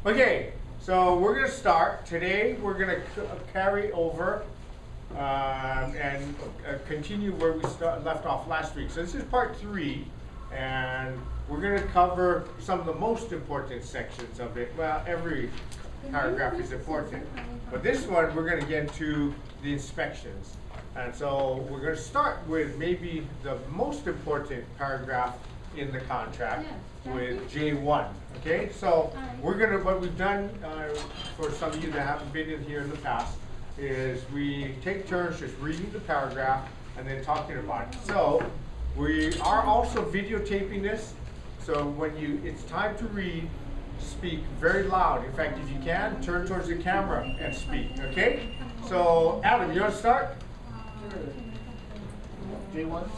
Okay, so we're going to start. Today we're going to carry over and continue where we left off last week. So this is part 3, and we're going to cover some of the most important sections of it. Well, every paragraph is important, but this one we're going to get into the inspections. And so we're going to start with maybe the most important paragraph in the contract with J1. Okay, so we're going to, what we've done for some of you that haven't been in here in the past is we take turns just reading the paragraph and then talking about it. So we are also videotaping this, so when it's time to read, speak very loud. In fact, if you can, turn towards the camera and speak, okay? So Adam, you want to start? J1?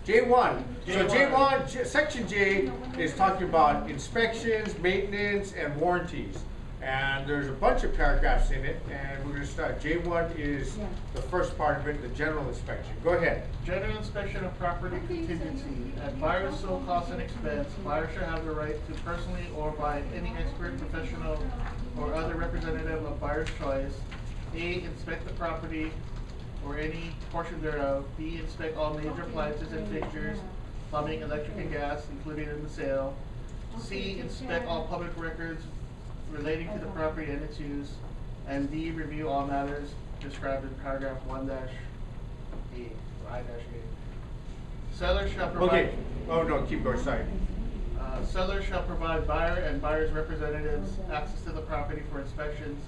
J1. So J1, Section J is talking about inspections, maintenance, and warranties. And there's a bunch of paragraphs in it, and we're going to start. J1 is the first part of it, the general inspection. Go ahead. General inspection of property contingency. At buyer's sole cost and expense, buyer shall have the right to personally or by any expert, professional, or other representative of buyer's choice, A, inspect the property or any portion thereof, B, inspect all major appliances and fixtures, plumbing, electric, and gas, including in the sale, C, inspect all public records relating to the property and its use, and D, review all matters described in paragraph 1-A, or I-A. Seller shall provide... Okay. Oh, no, keep going, sorry. Seller shall provide buyer and buyer's representatives access to the property for inspections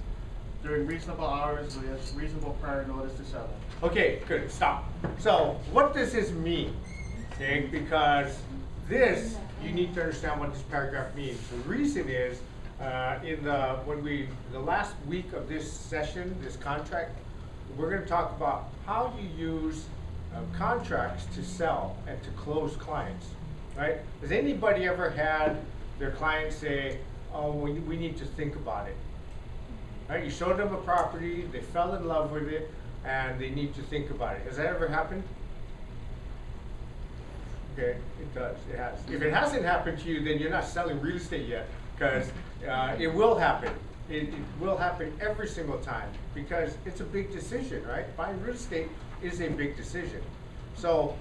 during reasonable hours with reasonable prior notice to seller. Okay, good, stop. So, what does this mean? Okay, because this, you need to understand what this paragraph means. The reason is, the last week of this session, this contract, we're going to talk about how you use contracts to sell and to close clients, right? Has anybody ever had their client say, oh, we need to think about it? Right? You showed them a property, they fell in love with it, and they need to think about it. Has that ever happened? Okay, it does, it has. If it hasn't happened to you, then you're not selling real estate yet, because it will happen. It will happen every single time, because it's a big decision, right? Buying real estate is a big decision. So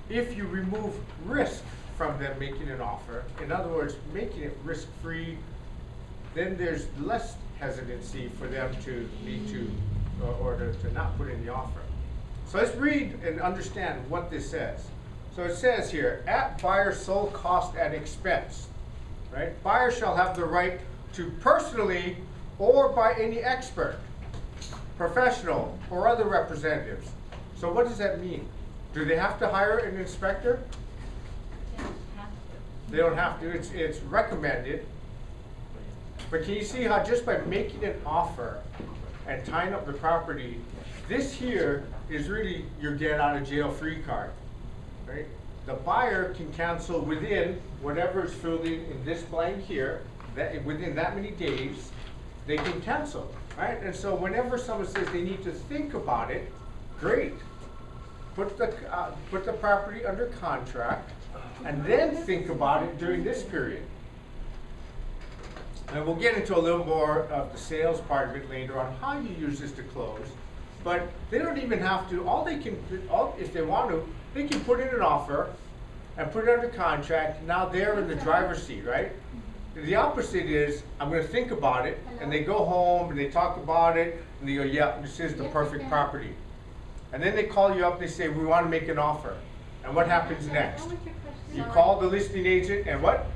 if you remove risk from them making an offer, in other words, making it risk-free, then there's less hesitancy for them to need to, or to not put in the offer. So let's read and understand what this says. So it says here, at buyer's sole cost and expense, right? Buyer shall have the right to personally or by any expert, professional, or other representatives. So what does that mean? Do they have to hire an inspector? They don't have to. It's recommended. But can you see how just by making an offer and tying up the property, this here is really your get out of jail free card, right? The buyer can cancel within whatever is filled in this blank here, that within that many days, they can cancel, right? And so whenever someone says they need to think about it, great. Put the property under contract and then think about it during this period. And we'll get into a little more of the sales part of it later on, how you use this to close. But they don't even have to, if they want to, they can put in an offer and put it under contract. Now they're in the driver's seat, right? The opposite is, I'm going to think about it, and they go home and they talk about it, and they go, yeah, this is the perfect property. And then they call you up, they say, we want to make an offer. And what happens next? You call the listing agent, and what?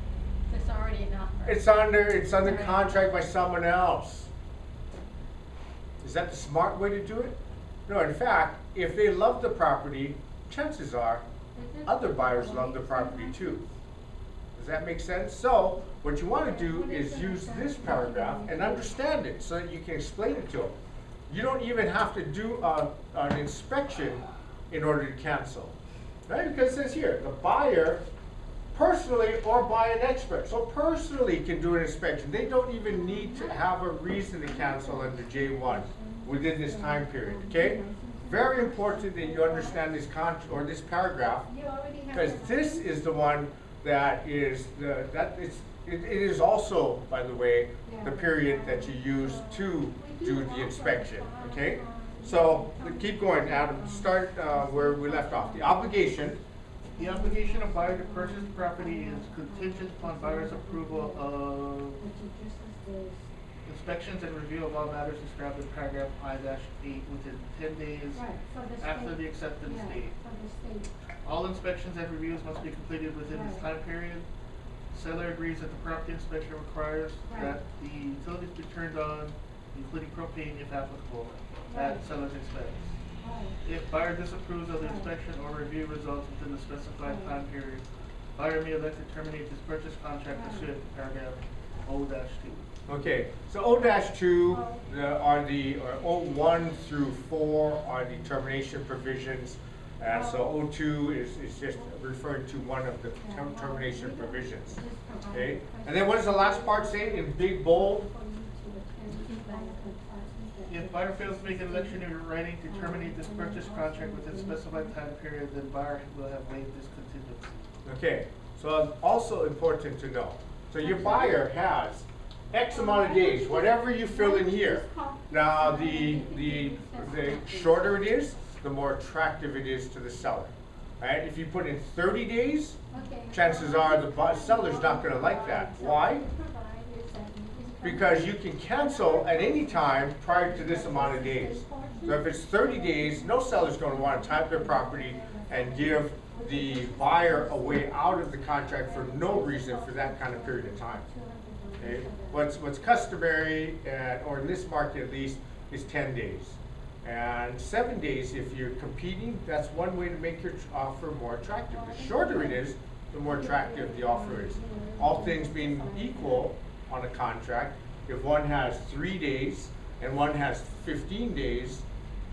It's already an offer. It's under contract by someone else. Is that the smart way to do it? No, in fact, if they love the property, chances are other buyers love the property too. Does that make sense? So what you want to do is use this paragraph and understand it so that you can explain it to them. You don't even have to do an inspection in order to cancel, right? Because it says here, the buyer personally or by an expert. So personally can do an inspection. They don't even need to have a reason to cancel under J1 within this time period, okay? Very important that you understand this this paragraph, because this is the one that is it is also, by the way, the period that you use to do the inspection, okay? So, keep going, Adam, start where we left off. The obligation. The obligation of buyer to purchase property is contingent upon buyer's approval of inspections and review of all matters described in paragraph I-8 within 10 days after the acceptance date. All inspections and reviews must be completed within this time period. Seller agrees that the property inspection requires that the utilities be turned on, including propane if applicable, at seller's expense. If buyer disapproves of the inspection or review results within the specified time period, buyer may elect to terminate this purchase contract pursuant to paragraph O-2. Okay, so O-2 are or O1 through 4 are the termination provisions. So O2 is just referring to one of the termination provisions. Okay, and then what does the last part say in big bold? If buyer fails to make an election in writing to terminate this purchase contract within specified time period, then buyer will have waived this contingency. Okay, so also important to know. So your buyer has X amount of days, whatever you fill in here. Now the shorter it is, the more attractive it is to the seller. Right? If you put in 30 days, chances are the seller's not going to like that. Why? Because you can cancel at any time prior to this amount of days. So if it's 30 days, no seller's going to want to type their property and give the buyer a way out of the contract for no reason for that kind of period of time. Okay? What's customary, or in this market at least, is 10 days. And 7 days, if you're competing, that's one way to make your offer more attractive. The shorter it is, the more attractive the offer is. All things being equal on a contract, if one has 3 days and one has 15 days,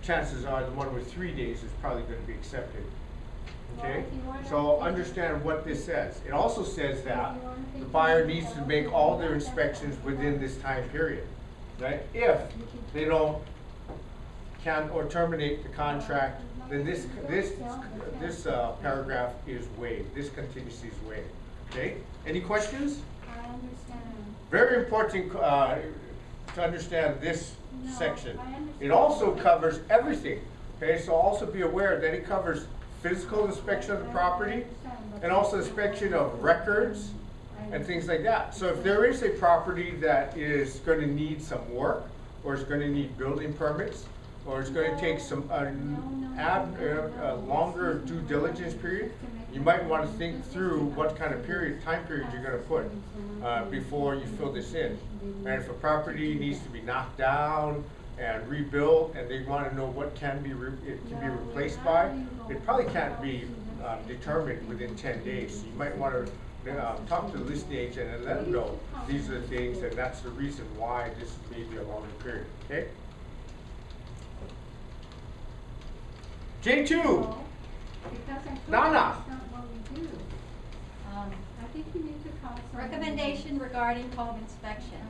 chances are the one with 3 days is probably going to be accepted. Okay? So understand what this says. It also says that the buyer needs to make all their inspections within this time period. Right? If they don't can or terminate the contract, then this paragraph is waived. This contingency is waived. Okay? Any questions? I understand. Very important to understand this section. It also covers everything. Okay, so also be aware that it covers physical inspection of the property and also inspection of records and things like that. So if there is a property that is going to need some work, or is going to need building permits, or it's going to take some longer due diligence period, you might want to think through what kind of time period you're going to put before you fill this in. And if a property needs to be knocked down and rebuilt, and they want to know what can be replaced by, it probably can't be determined within 10 days. So you might want to talk to the listing agent and let them know these are the things, and that's the reason why this may be a longer period. Okay. J2. Nana. I think you need to call recommendation regarding home inspection.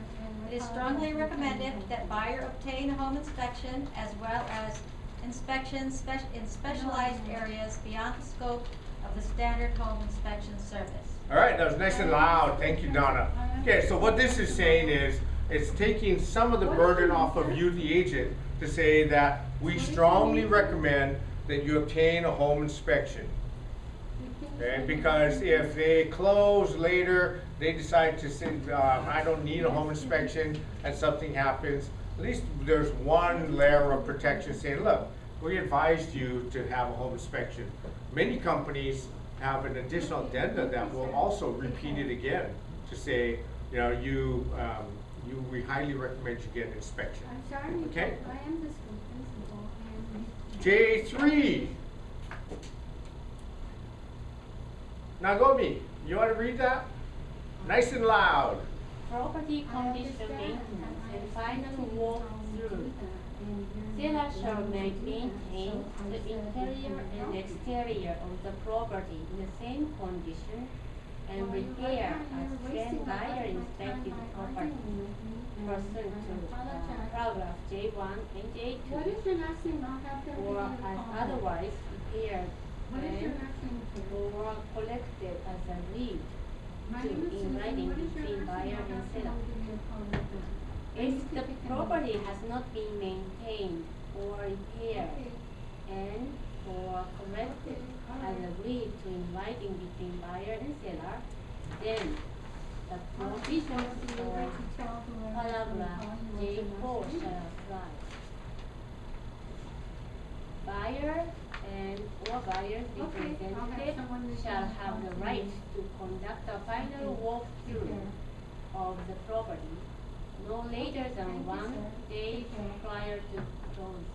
It is strongly recommended that buyer obtain a home inspection as well as inspections in specialized areas beyond the scope of the standard home inspection service. All right, that was nice and loud. Thank you, Donna. Okay, so what this is saying is it's taking some of the burden off of you, the agent, to say that we strongly recommend that you obtain a home inspection. Okay, because if they close later, they decide to say, I don't need a home inspection, and something happens, at least there's one layer of protection saying, look, we advised you to have a home inspection. Many companies have an additional addenda that will also repeat it again to say, you know, we highly recommend you get an inspection. I'm sorry, okay? I am the school principal. J3. Nagomi, you want to read that? Nice and loud. Property condition maintenance and final walk through. Seller shall maintain the interior and exterior of the property in the same condition and repair as when buyer inspected the property pursuant to paragraph J1 and J2, What is your last name? I'll have them. or as otherwise repaired What is your when last name? or collected as a lead in writing between buyer and seller. If the property has not been maintained or repaired and or corrected as agreed to in writing between buyer and seller, then the provisions of paragraph J4 shall apply. Buyer and or buyer's representative shall have the right to conduct a final walkthrough of the property no later than 1 day prior to closing.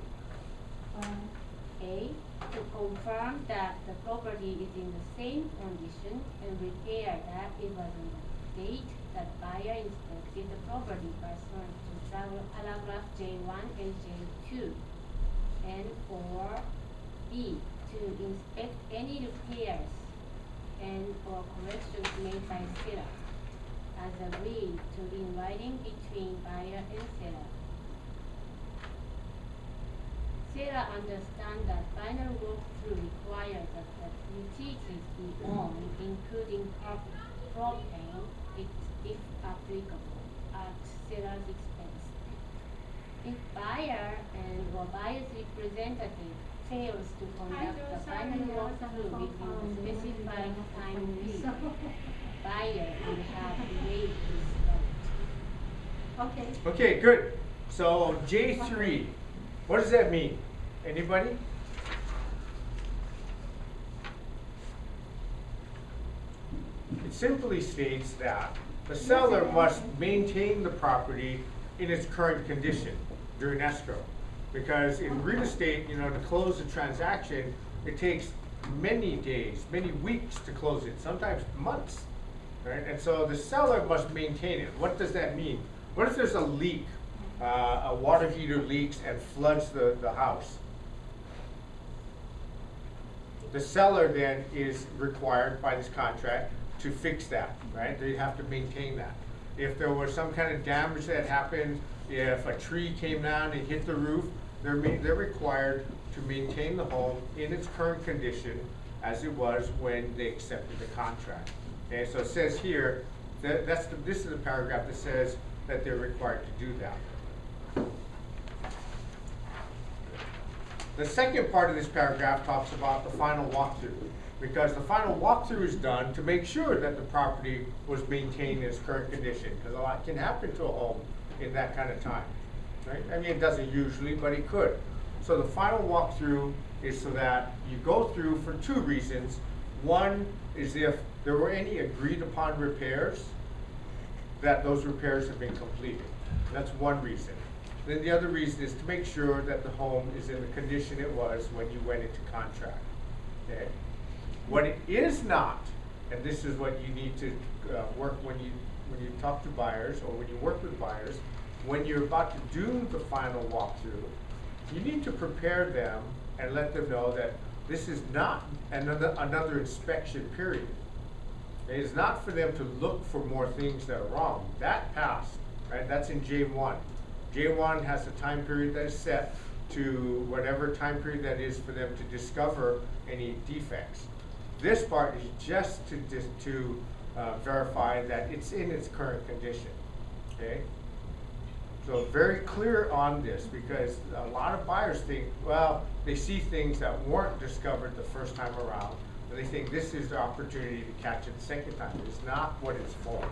A. To confirm that the property is in the same condition and repair that it was on the date that buyer inspected the property pursuant to paragraph J1 and J2. And or B. To inspect any repairs and or corrections made by seller as agreed to in writing between buyer and seller. Seller understands that final walkthrough requires that the utilities be owned, including propane, if applicable, at seller's expense. If buyer and or buyer's representative fails to conduct the final walkthrough within the specified time period, buyer will have to waive this right. Okay. Okay, good. So J3, what does that mean? Anybody? It simply states that the seller must maintain the property in its current condition during escrow. Because in real estate, you know, to close a transaction, it takes many days, many weeks to close it, sometimes months, right? And so the seller must maintain it. What does that mean? What if there's a leak, a water heater leaks and floods the house? The seller then is required by this contract to fix that, right? They have to maintain that. If there was some kind of damage that happened, if a tree came down and hit the roof, they're required to maintain the home in its current condition as it was when they accepted the contract. Okay, so it says here, this is the paragraph that says that they're required to do that. The second part of this paragraph talks about the final walkthrough, because the final walkthrough is done to make sure that the property was maintained in its current condition, because a lot can happen to a home in that kind of time, right? I mean, it doesn't usually, but it could. So the final walkthrough is so that you go through for two reasons. One is if there were any agreed upon repairs, that those repairs have been completed. That's one reason. Then the other reason is to make sure that the home is in the condition it was when you went into contract. Okay? What it is not, and this is what you need to work when you talk to buyers or when you work with buyers, when you're about to do the final walkthrough, you need to prepare them and let them know that this is not another inspection period. It is not for them to look for more things that are wrong. That passed, right? That's in J1. J1 has a time period that is set to whatever time period that is for them to discover any defects. This part is just to verify that it's in its current condition, okay? So very clear on this, because a lot of buyers think, well, they see things that weren't discovered the first time around, and they think this is the opportunity to catch it the second time. It's not what it's for.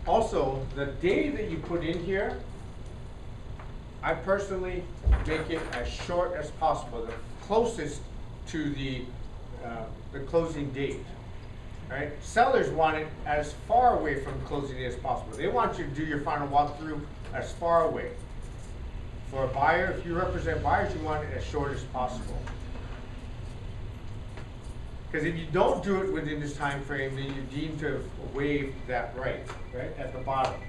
Also, the day that you put in here, I personally make it as short as possible, the closest to the closing date. Right? Sellers want it as far away from closing date as possible. They want you to do your final walkthrough as far away. For a buyer, if you represent buyers, you want it as short as possible. Because if you don't do it within this time frame, then you're deemed to have waived that right at the bottom.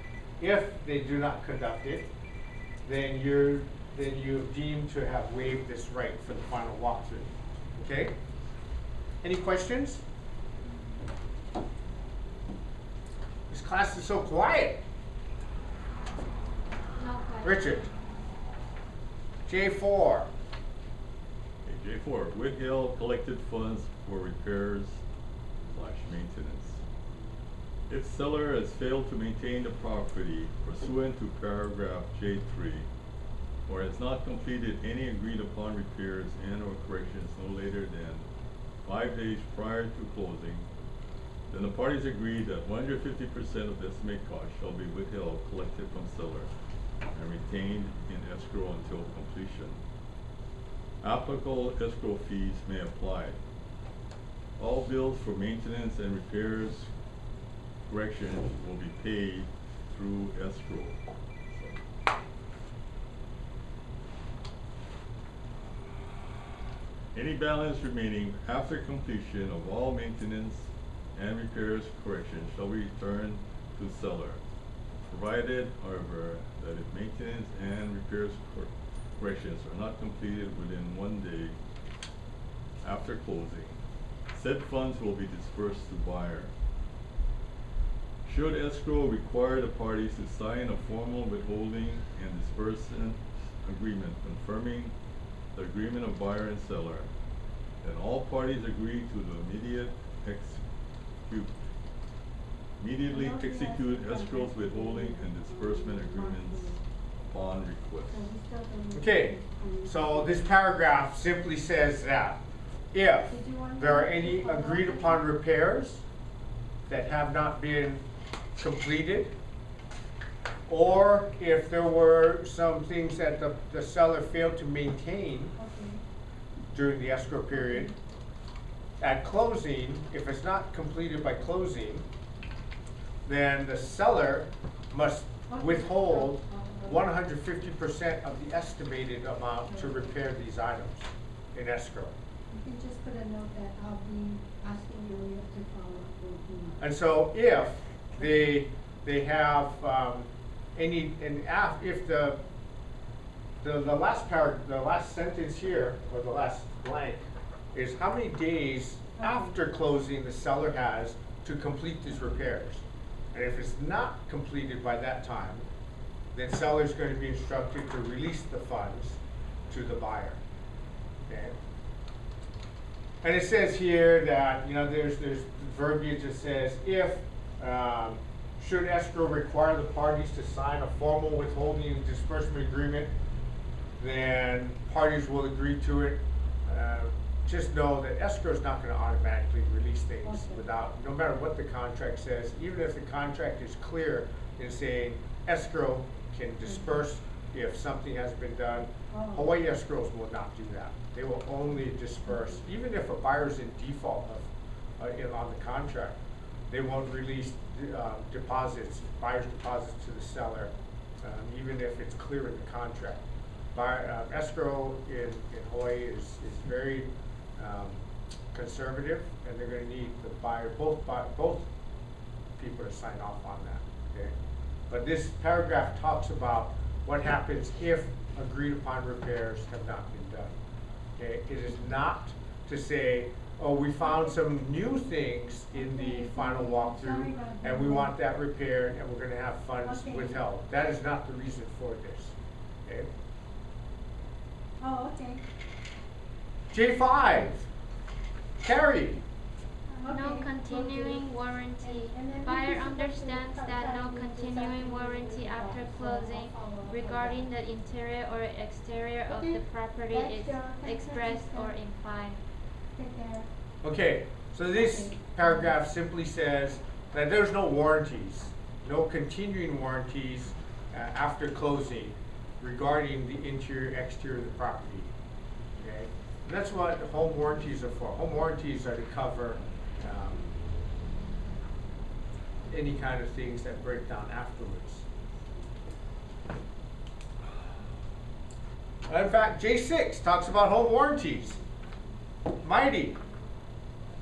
If they do not conduct it, then you're deemed to have waived this right for the final walkthrough. Okay? Any questions? This class is so quiet. No question. Richard. J4. Okay, J4, Woodhill collected funds for repairs maintenance. If seller has failed to maintain the property pursuant to paragraph J3, or has not completed any agreed upon repairs and or corrections no later than 5 days prior to closing, then the parties agree that 150% of the estimated cost shall be withheld, collected from seller, and retained in escrow until completion. Applicable escrow fees may apply. All bills for maintenance and repairs, corrections will be paid through escrow. Any balance remaining after completion of all maintenance and repairs corrections shall be returned to seller, provided, however, that if maintenance and repairs corrections are not completed within 1 day after closing, said funds will be dispersed to buyer. Should escrow require the parties to sign a formal withholding and disbursement agreement confirming the agreement of buyer and seller, then all parties agree to the immediately execute escrow's withholding and disbursement agreements upon request. Okay, so this paragraph simply says that if there are any agreed upon repairs that have not been completed, or if there were some things that the seller failed to maintain during the escrow period, at closing, if it's not completed by closing, then the seller must withhold 150% of the estimated amount to repair these items in escrow. You can just put a note that I'll be asking you to follow up with me. And so if they have any, and if the last sentence here, or the last blank, is how many days after closing the seller has to complete these repairs. And if it's not completed by that time, then seller's going to be instructed to release the funds to the buyer. Okay? And it says here that, you know, there's verbiage that says if should escrow require the parties to sign a formal withholding and disbursement agreement, then parties will agree to it. Just know that escrow is not going to automatically release things without, no matter what the contract says, even if the contract is clear in saying escrow can disperse if something has been done. Hawaii escrows will not do that. They will only disperse, even if a buyer's in default on the contract, they won't release deposits, buyer's deposits to the seller, even if it's clear in the contract. Escrow in Hawaii is very conservative, and they're going to need the buyer, both people to sign off on that. Okay, but this paragraph talks about what happens if agreed upon repairs have not been done. Okay, it is not to say, oh, we found some new things in the final walkthrough, and we want that repaired, and we're going to have funds withheld. That is not the reason for this. Okay. Oh, okay. J5, Carrie. No continuing warranty. Buyer understands that no continuing warranty after closing regarding the interior or exterior of the property is expressed or implied. Take care. Okay, so this paragraph simply says that there's no warranties, no continuing warranties after closing regarding the interior, exterior of the property. Okay, and that's what home warranties are for. Home warranties are to cover any kind of things that break down afterwards. In fact, J6 talks about home warranties. Mighty.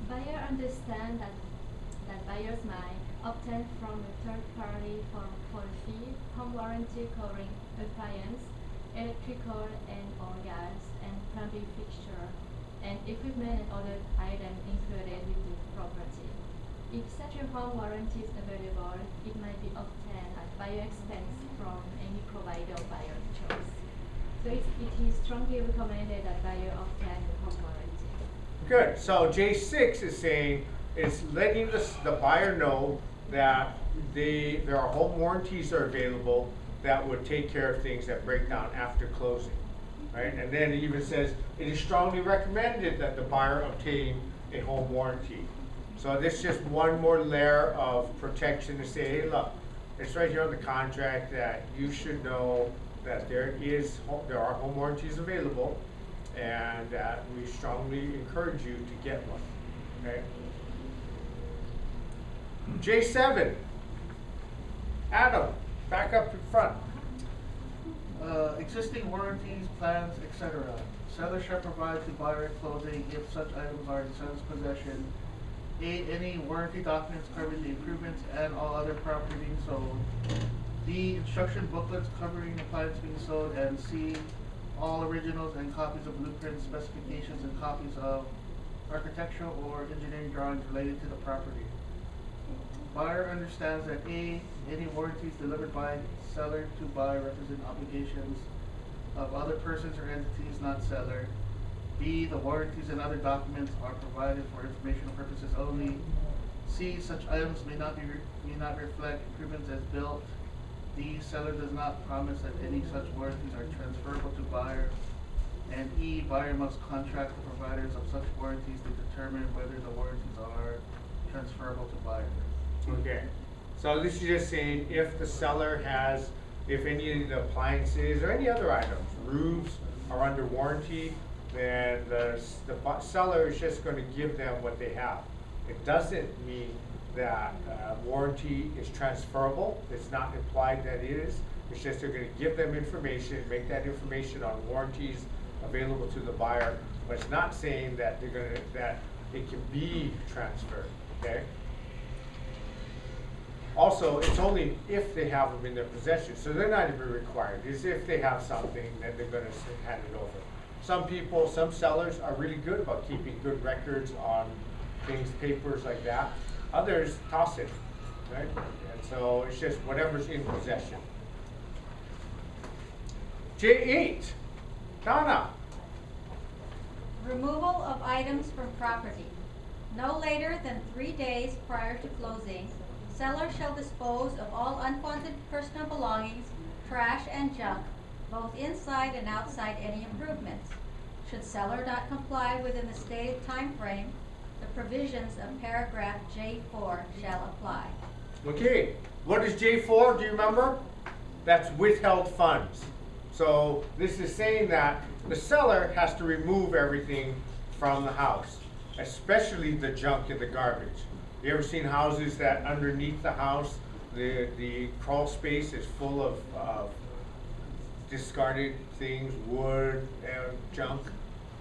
Buyer understands that buyers might obtain from a third party for a fee home warranty covering appliance, electrical and or gas, and plumbing fixture, and equipment and other items included with the property. If such a home warranty is available, it might be obtained at buyer expense from any provider of buyer's choice. So it is strongly recommended that buyer obtain a home warranty. Good. So J6 is saying it's letting the buyer know that there are home warranties are available that would take care of things that break down after closing, right? And then it even says, it is strongly recommended that the buyer obtain a home warranty. So this is just one more layer of protection to say, hey, look, it's right here on the contract that you should know that there are home warranties available, and that we strongly encourage you to get one, okay? J7, Adam, back up in front. Existing warranties, plans, etc. Seller shall provide to buyer at closing if such items are in seller's possession. A, any warranty documents covering the improvements and all other property being sold. B, instruction booklets covering the appliance being sold. And C, all originals and copies of blueprints, specifications, and copies of architectural or engineering drawings related to the property. Buyer understands that A, any warranties delivered by seller to buyer represent obligations of other persons or entities, not seller. B, the warranties and other documents are provided for informational purposes only. C, such items may not reflect improvements as built. D, seller does not promise that any such warranties are transferable to buyer. And E, buyer must contract the providers of such warranties to determine whether the warranties are transferable to buyer. Okay, so this is just saying if the seller has, if any of the appliances or any other items, roofs are under warranty, then the seller is just going to give them what they have. It doesn't mean that warranty is transferable. It's not implied that it is. It's just they're going to give them information, make that information on warranties available to the buyer, but it's not saying that that it can be transferred. Okay. Also, it's only if they have them in their possession, so they're not even required. It's if they have something that they're going to hand it over. Some sellers are really good about keeping good records on things, papers like that. Others toss it, right? And so it's just whatever's in possession. J8, Donna. Removal of items from property. No later than 3 days prior to closing, seller shall dispose of all unwanted personal belongings, trash, and junk, both inside and outside any improvements. Should seller not comply within the stated time frame, the provisions of paragraph J4 shall apply. Okay, what is J4? Do you remember? That's withheld funds. So this is saying that the seller has to remove everything from the house, especially the junk and the garbage. You ever seen houses that underneath the house, the crawl space is full of discarded things, wood and junk?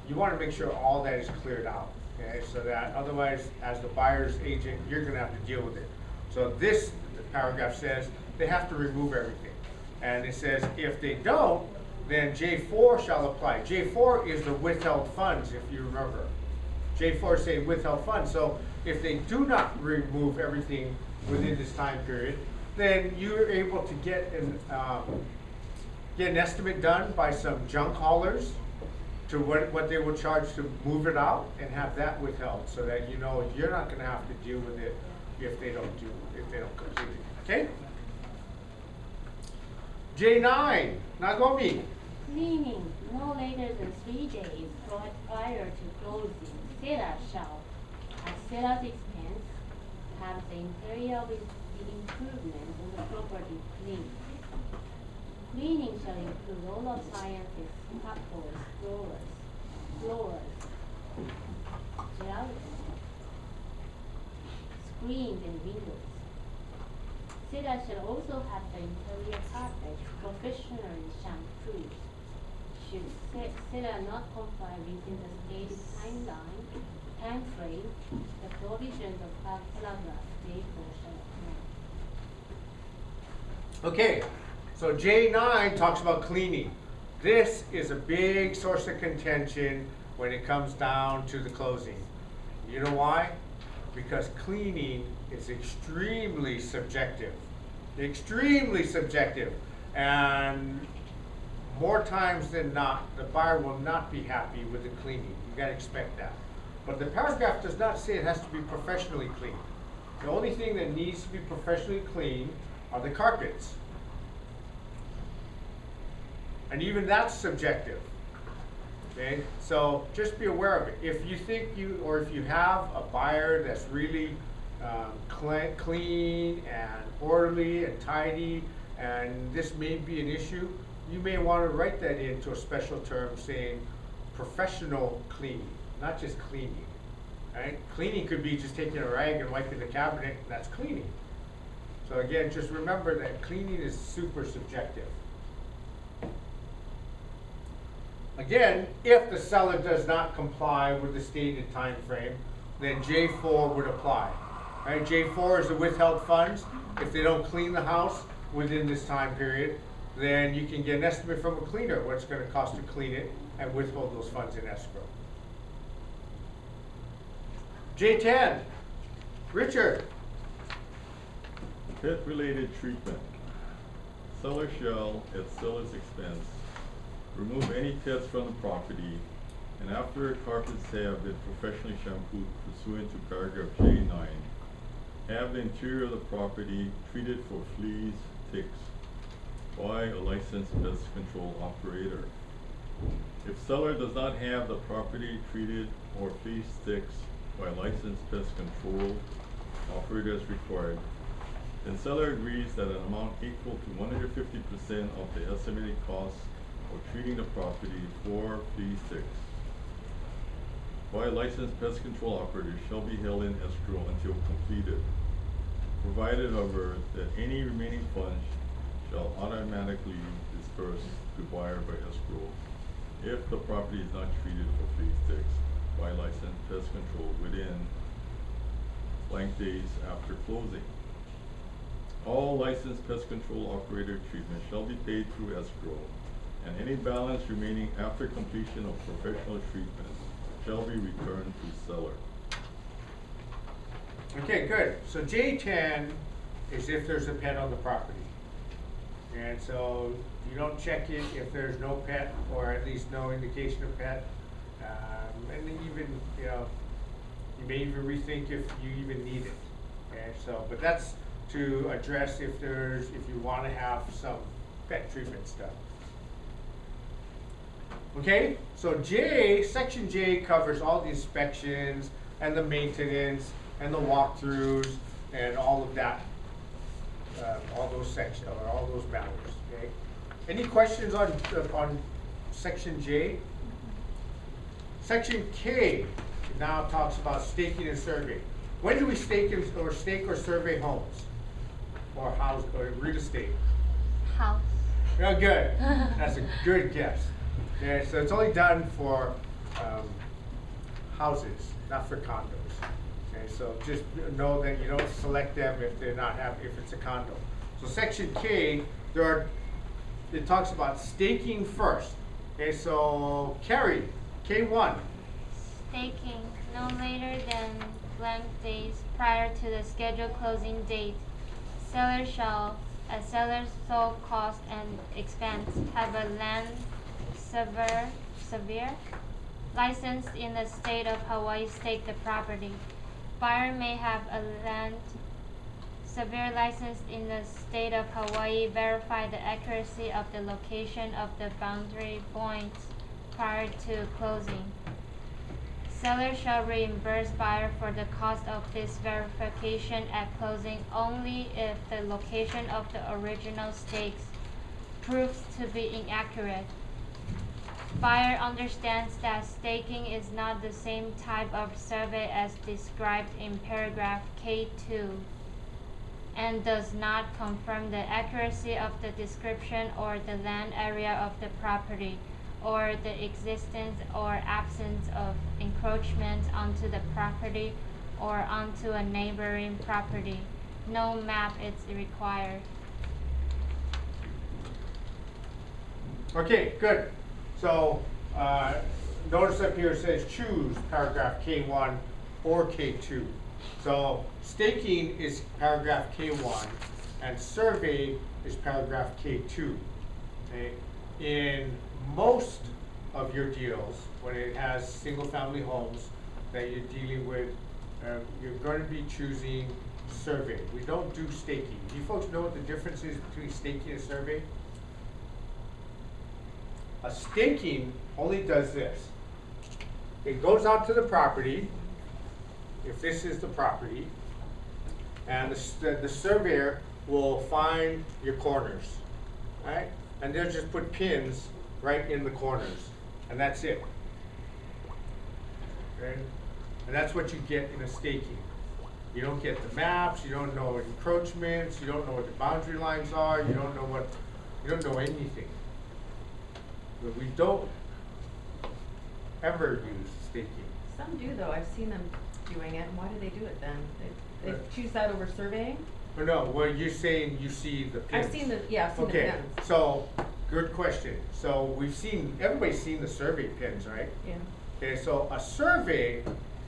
You want to make sure all that is cleared out, okay? So that otherwise, as the buyer's agent, you're going to have to deal with it. So this paragraph says they have to remove everything. And it says if they don't, then J4 shall apply. J4 is the withheld funds, if you remember. J4 is saying withheld funds. So if they do not remove everything within this time period, then you're able to get an estimate done by some junk haulers to what they will charge to move it out and have that withheld, so that you know you're not going to have to deal with it if they don't complete it. Okay. J9, Nagomi. Cleaning no later than 3 days prior to closing. Seller shall, at seller's expense, have the interior with the improvement on the property cleaned. Cleaning shall include all appliances, cupboards, floors, shelves, screens, and windows. Seller shall also have the interior carpet professionally shampooed. Should seller not comply within the stated time frame, the provisions of paragraph J4 shall apply. Okay, so J9 talks about cleaning. This is a big source of contention when it comes down to the closing. You know why? Because cleaning is extremely subjective. Extremely subjective. And more times than not, the buyer will not be happy with the cleaning. You gotta expect that. But the paragraph does not say it has to be professionally cleaned. The only thing that needs to be professionally cleaned are the carpets. And even that's subjective. Okay, so just be aware of it. If you think or if you have a buyer that's really clean and orderly and tidy, and this may be an issue, you may want to write that into a special term saying professional cleaning, not just cleaning. Right? Cleaning could be just taking a rag and wiping the cabinet, and that's cleaning. So again, just remember that cleaning is super subjective. Again, if the seller does not comply with the stated time frame, then J4 would apply. Right? J4 is the withheld funds. If they don't clean the house within this time period, then you can get an estimate from a cleaner what it's going to cost to clean it and withhold those funds in escrow. J10, Richard. Pet-related treatment. Seller shall, at seller's expense, remove any pets from the property, and after carpets have been professionally shampooed pursuant to paragraph J9, have the interior of the property treated for fleas, ticks, by a licensed pest control operator. If seller does not have the property treated or fleas, ticks by licensed pest control operator as required, then seller agrees that an amount equal to 150% of the estimated cost of treating the property for fleas, ticks by a licensed pest control operator shall be held in escrow until completed, provided, however, that any remaining funds shall automatically disperse to buyer by escrow if the property is not treated for fleas, ticks by licensed pest control within blank days after closing. All licensed pest control operator treatment shall be paid through escrow, and any balance remaining after completion of professional treatment shall be returned to seller. Okay, good. So J10 is if there's a pet on the property. And so you don't check it if there's no pet, or at least no indication of pet. And then even, you know, you may even rethink if you even need it. Okay, so, but that's to address if you want to have some pet treatment stuff. Okay, so section J covers all the inspections and the maintenance and the walkthroughs and all of that, all those sections, or all those matters. Okay, any questions on section J? Section K now talks about staking and survey. When do we stake or survey homes, or house, or real estate? House. Oh, good. That's a good guess. Okay, so it's only done for houses, not for condos. Okay, so just know that you don't select them if they're not if it's a condo. So section K, it talks about staking first. Okay, so Carrie, K1. Staking no later than blank days prior to the scheduled closing date. Seller shall, at seller's sole cost and expense, have a land surveyor licensed in the state of Hawaii stake the property. Buyer may have a land surveyor licensed in the state of Hawaii verify the accuracy of the location of the boundary points prior to closing. Seller shall reimburse buyer for the cost of this verification at closing only if the location of the original stakes proves to be inaccurate. Buyer understands that staking is not the same type of survey as described in paragraph K2 and does not confirm the accuracy of the description or the land area of the property, or the existence or absence of encroachment onto the property or onto a neighboring property. No map is required. Okay, good. So notice up here it says choose paragraph K1 or K2. So staking is paragraph K1 and survey is paragraph K2. Okay? In most of your deals, when it has single family homes, that you're dealing with, you're going to be choosing survey. We don't do staking. Do you folks know what the difference is between staking and survey? A staking only does this. It goes out to the property, if this is the property, and the surveyor will find your corners, right? And they'll just put pins right in the corners, and that's it. Okay? And that's what you get in a staking. You don't get the maps, you don't know encroachments, you don't know what the boundary lines are, you don't know anything. But we don't ever use staking. Some do though, I've seen them doing it, and why do they do it then? They choose that over surveying? Or no, well, you're saying you see the pins. I've seen the pins. Okay, so, good question. So everybody's seen the survey pins, right? Yeah. Okay, so a survey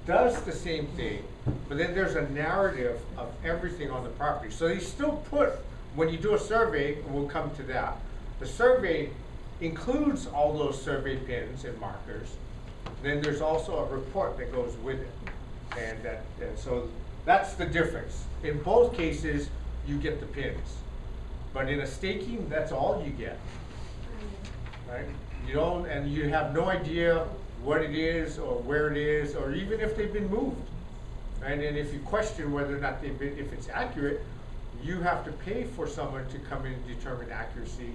does the same thing, but then there's a narrative of everything on the property. So they still put, when you do a survey, and we'll come to that, the survey includes all those survey pins and markers. Then there's also a report that goes with it. And so that's the difference. In both cases, you get the pins. But in a staking, that's all you get. Right? You don't, and you have no idea what it is or where it is, or even if they've been moved. Right? And if you question whether or not they've been, if it's accurate, you have to pay for someone to come in and determine accuracy.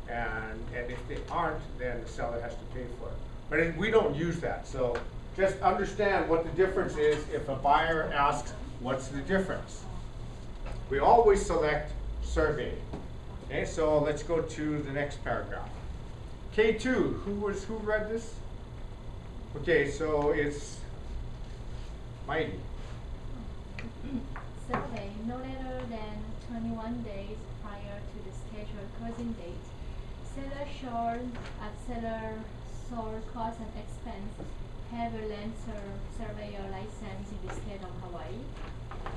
And if they aren't, then the seller has to pay for it. But we don't use that. So just understand what the difference is if a buyer asks, what's the difference? We always select survey. Okay, so let's go to the next paragraph. K2, who read this? Okay, so it's Mighty. Survey no later than 21 days prior to the scheduled closing date. Seller shall, at seller sold cost and expense, have a land surveyor license in the state of Hawaii.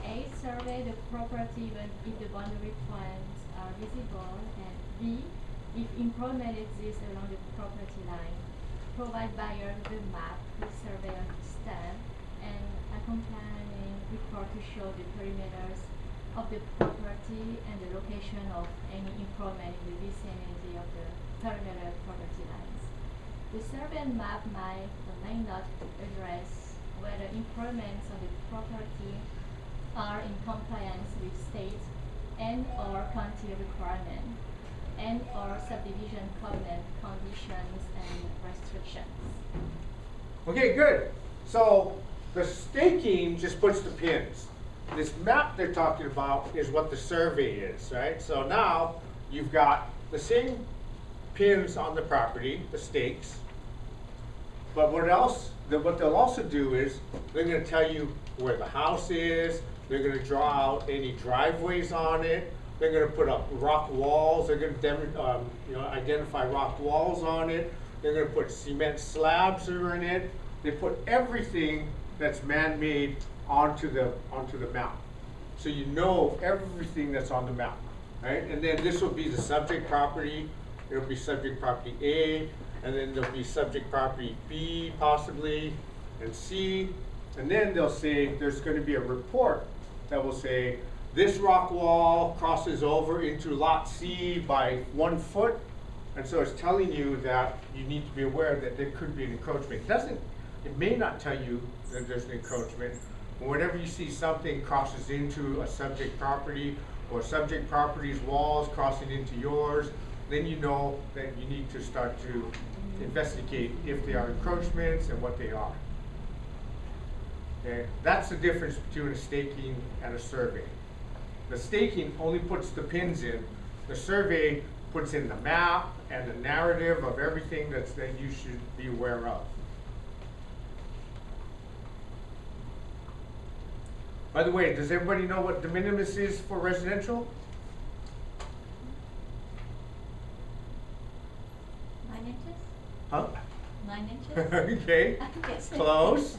A, survey the property even if the boundary points are visible, and B, if improvement exists along the property line. Provide buyer the map with surveyor stamp and accompanying report to show the perimeters of the property and the location of any improvement in the vicinity of the perimeter property lines. The survey and map might or may not address whether improvements on the property are in compliance with state and or county requirement and or subdivision covenant conditions and restrictions. Okay, good. So the staking just puts the pins. This map they're talking about is what the survey is, right? So now you've got the same pins on the property, the stakes, but what they'll also do is they're going to tell you where the house is, they're going to draw out any driveways on it, they're going to put up rock walls, they're going to identify rock walls on it, they're going to put cement slabs that are in it. They put everything that's man-made onto the map. So you know everything that's on the map, right? And then this will be the subject property, it'll be subject property A, and then there'll be subject property B possibly, and C, and then they'll say there's going to be a report that will say this rock wall crosses over into lot C by 1 foot, and so it's telling you that you need to be aware that there could be an encroachment. It may not tell you that there's an encroachment. Whenever you see something crosses into a subject property or subject property's walls crossing into yours, then you know that you need to start to investigate if they are encroachments and what they are. Okay? That's the difference between a staking and a survey. The staking only puts the pins in. The survey puts in the map and the narrative of everything that you should be aware of. By the way, does everybody know what the minimus is for residential? 9 inches? Huh? 9 inches? Okay, I'm guessing. close.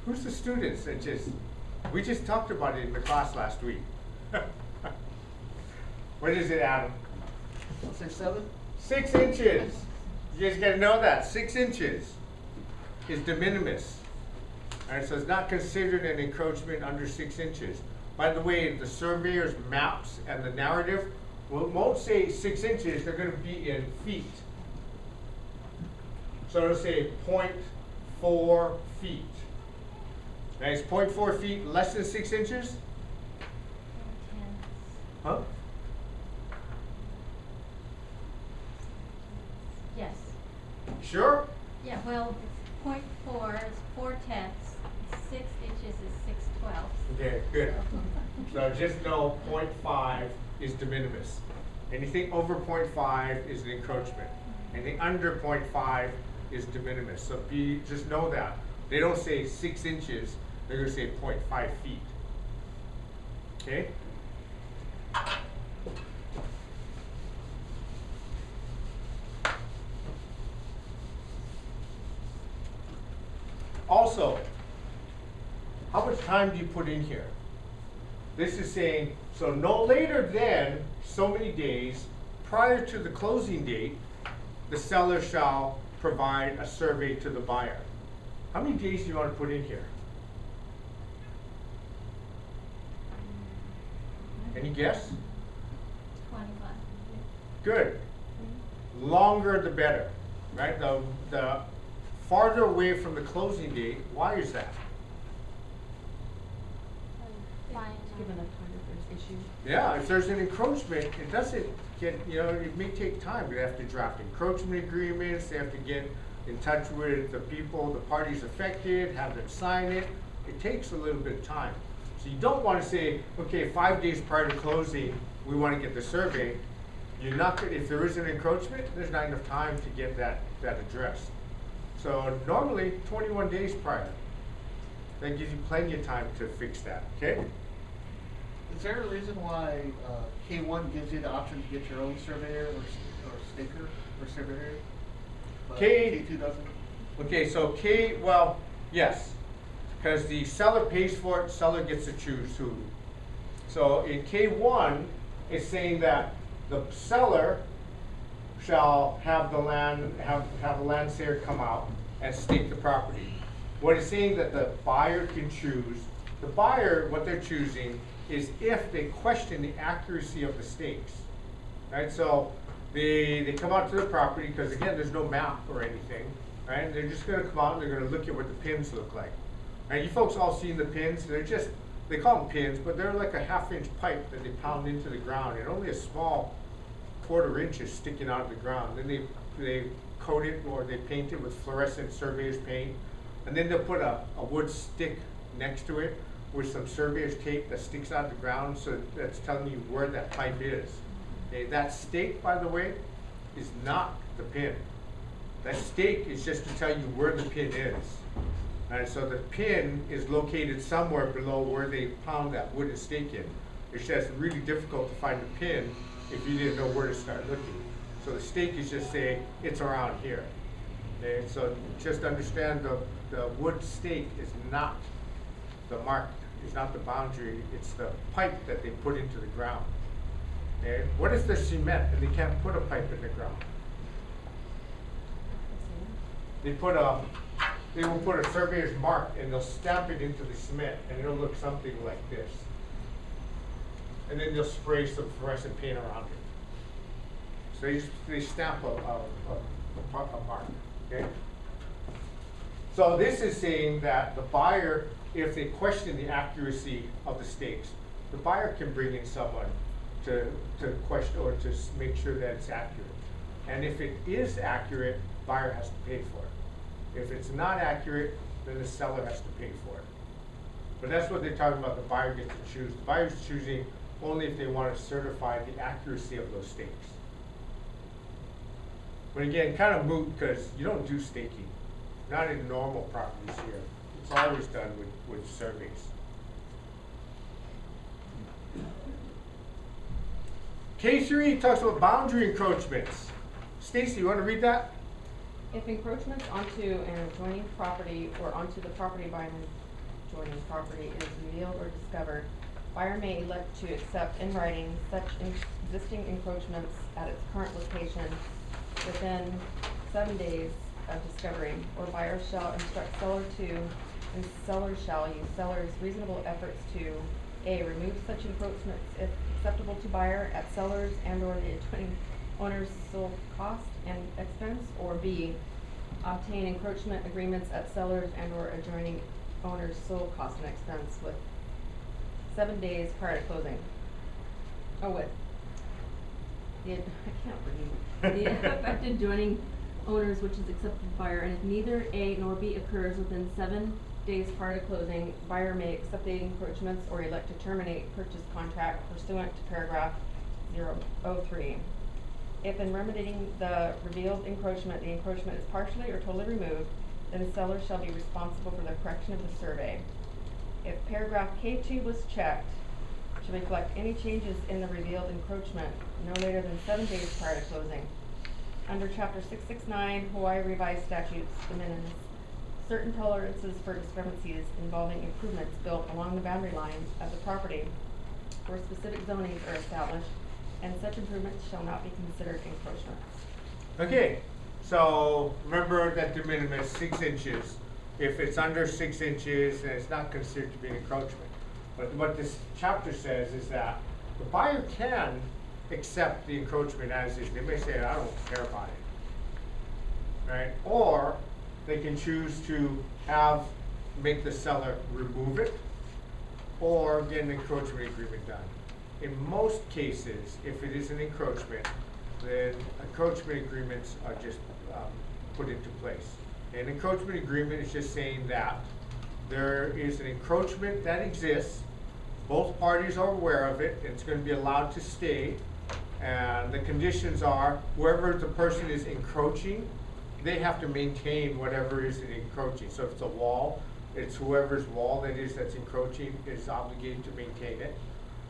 Who's the students that we just talked about it in the class last week. What is it, Adam? 6'7"? 6 inches. You guys gotta know that, 6 inches. is de minimis. Alright, so it's not considered an encroachment under 6 inches. By the way, the surveyor's maps and the narrative won't say 6 inches, they're gonna be in feet. So it'll say 0.4 feet. Now, is 0.4 feet less than 6 inches? Huh? Yes. Sure? Yeah, well, 0.4 is 4/10, 6 inches is 6/12. Okay, good. So just know 0.5 is de minimis. Anything over 0.5 is an encroachment. Anything under 0.5 is de minimis. So just know that. They don't say 6 inches, they're gonna say 0.5 feet. Okay? Also, how much time do you put in here? This is saying, so no later than so many days prior to the closing date, the seller shall provide a survey to the buyer. How many days do you want to put in here? Any guess? 25. Good. Longer the better, right? The farther away from the closing date, why is that? Fine. Give enough time if there's issues. Yeah, if there's an encroachment, it doesn't get, it may take time. They have to draft encroachment agreements, they have to get in touch with the people, the parties affected, have them sign it. It takes a little bit of time. So you don't want to say, okay, 5 days prior to closing, we want to get the survey. You're not gonna, if there is an encroachment, there's not enough time to get that addressed. So normally 21 days prior. That gives you plenty of time to fix that, okay? Is there a reason why K1 gives you the option to get your own surveyor or staker or surveyor? But K2 doesn't? Okay, so yes, because the seller pays for it, seller gets to choose who. So in K1, it's saying that the seller shall have the land, have a land surveyor come out and stake the property. What it's saying that the buyer can choose, the buyer, what they're choosing is if they question the accuracy of the stakes, right? So they come out to the property, because again, there's no map or anything, right? They're just gonna come out and they're gonna look at what the pins look like. Right, you folks all seen the pins, they call them pins, but they're like a 1/2-inch pipe that they pound into the ground, and only a small 1/4 inch is sticking out of the ground. Then they coat it or they paint it with fluorescent surveyor's paint, and then they'll put a wood stick next to it with some surveyor's tape that sticks out of the ground, so that's telling you where that pipe is. Okay, that stake, by the way, is not the pin. That stake is just to tell you where the pin is. And so the pin is located somewhere below where they pound that wooden stake in. It's just really difficult to find the pin if you didn't know where to start looking. So the stake is just saying it's around here. Okay, so just understand the wood stake is not the mark, it's not the boundary, it's the pipe that they put into the ground. Okay, what if there's cement and they can't put a pipe in the ground? They will put a surveyor's mark and they'll stamp it into the cement and it'll look something like this. And then they'll spray some fluorescent paint around it. So they stamp a mark, okay? So this is saying that the buyer, if they question the accuracy of the stakes, the buyer can bring in someone to question or to make sure that it's accurate. And if it is accurate, buyer has to pay for it. If it's not accurate, then the seller has to pay for it. But that's what they're talking about, the buyer gets to choose. The buyer's choosing only if they want to certify the accuracy of those stakes. But again, kind of moot because you don't do staking. Not in normal properties here. It's always done with surveys. K3 talks about boundary encroachments. Stacy, you want to read that? If encroachments onto an adjoining property or onto the property by an adjoining property is revealed or discovered, buyer may elect to accept in writing such existing encroachments at its current location within 7 days of discovery, or buyer shall instruct seller to, and seller shall use seller's reasonable efforts to, A, remove such encroachments if acceptable to buyer at seller's and or the adjoining owner's sole cost and expense, or B, obtain encroachment agreements at seller's and or adjoining owner's sole cost and expense with 7 days prior to closing. Oh, what? I can't read. The affected adjoining owners which is accepted buyer, and if neither A nor B occurs within 7 days prior to closing, buyer may accept the encroachments or elect to terminate purchase contract pursuant to paragraph 003. If in remedying the revealed encroachment, the encroachment is partially or totally removed, then the seller shall be responsible for the correction of the survey. If paragraph K2 was checked, to reflect any changes in the revealed encroachment no later than 7 days prior to closing. Under Chapter 669 Hawaii Revised Statutes, the Minimus, certain tolerances for discrepancies involving improvements built along the boundary line of the property where specific zonings are established, and such improvements shall not be considered encroachments. Okay, so remember that de minimis 6 inches. If it's under 6 inches, then it's not considered to be an encroachment. But what this chapter says is that the buyer can accept the encroachment as is. They may say, I don't care about it, right? Or they can choose to make the seller remove it or get an encroachment agreement done. In most cases, if it is an encroachment, then encroachment agreements are just put into place. An encroachment agreement is just saying that there is an encroachment that exists, both parties are aware of it, and it's going to be allowed to stay, and the conditions are whoever the person is encroaching, they have to maintain whatever is encroaching. So if it's a wall, it's whoever's wall that is that's encroaching is obligated to maintain it.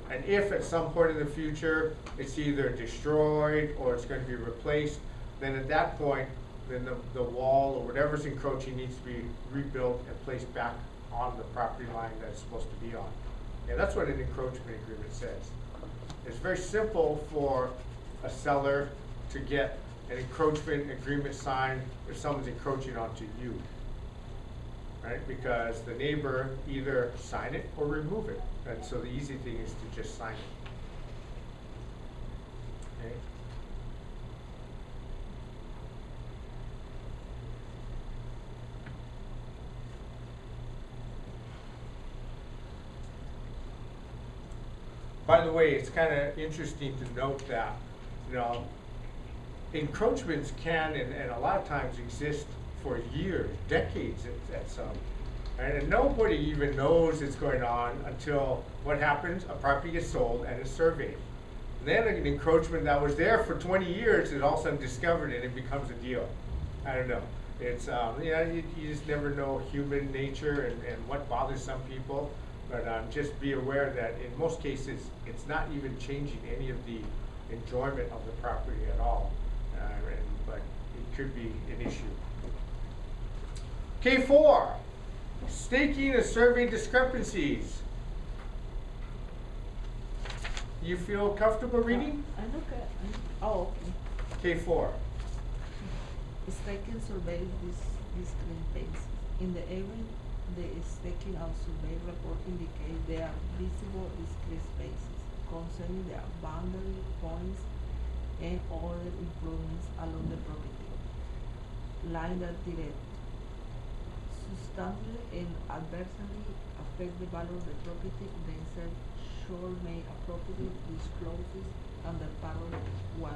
And if at some point in the future it's either destroyed or it's going to be replaced, then at that point, then the wall or whatever's encroaching needs to be rebuilt and placed back on the property line that it's supposed to be on. And that's what an encroachment agreement says. It's very simple for a seller to get an encroachment agreement signed if someone's encroaching onto you, right? Because the neighbor either sign it or remove it. And so the easy thing is to just sign it. Okay? By the way, it's kind of interesting to note that, you know, encroachments can and a lot of times exist for years, decades at some. Right? And nobody even knows it's going on until what happens? A property gets sold and is surveyed. And then an encroachment that was there for 20 years is all of a sudden discovered and it becomes a deal. I don't know. It's, you just never know human nature and what bothers some people. But just be aware that in most cases, it's not even changing any of the enjoyment of the property at all. But it could be an issue. K4, staking and survey discrepancies. You feel comfortable reading? I look at, oh, okay. K4. Staking survey discrepancies. In the event the staking and survey report indicate there are visible discrepancies concerning the boundary points and other improvements along the property line that direct, substantially and adversely affect the value of the property, then said shall make appropriate disclosures under paragraph 1-2.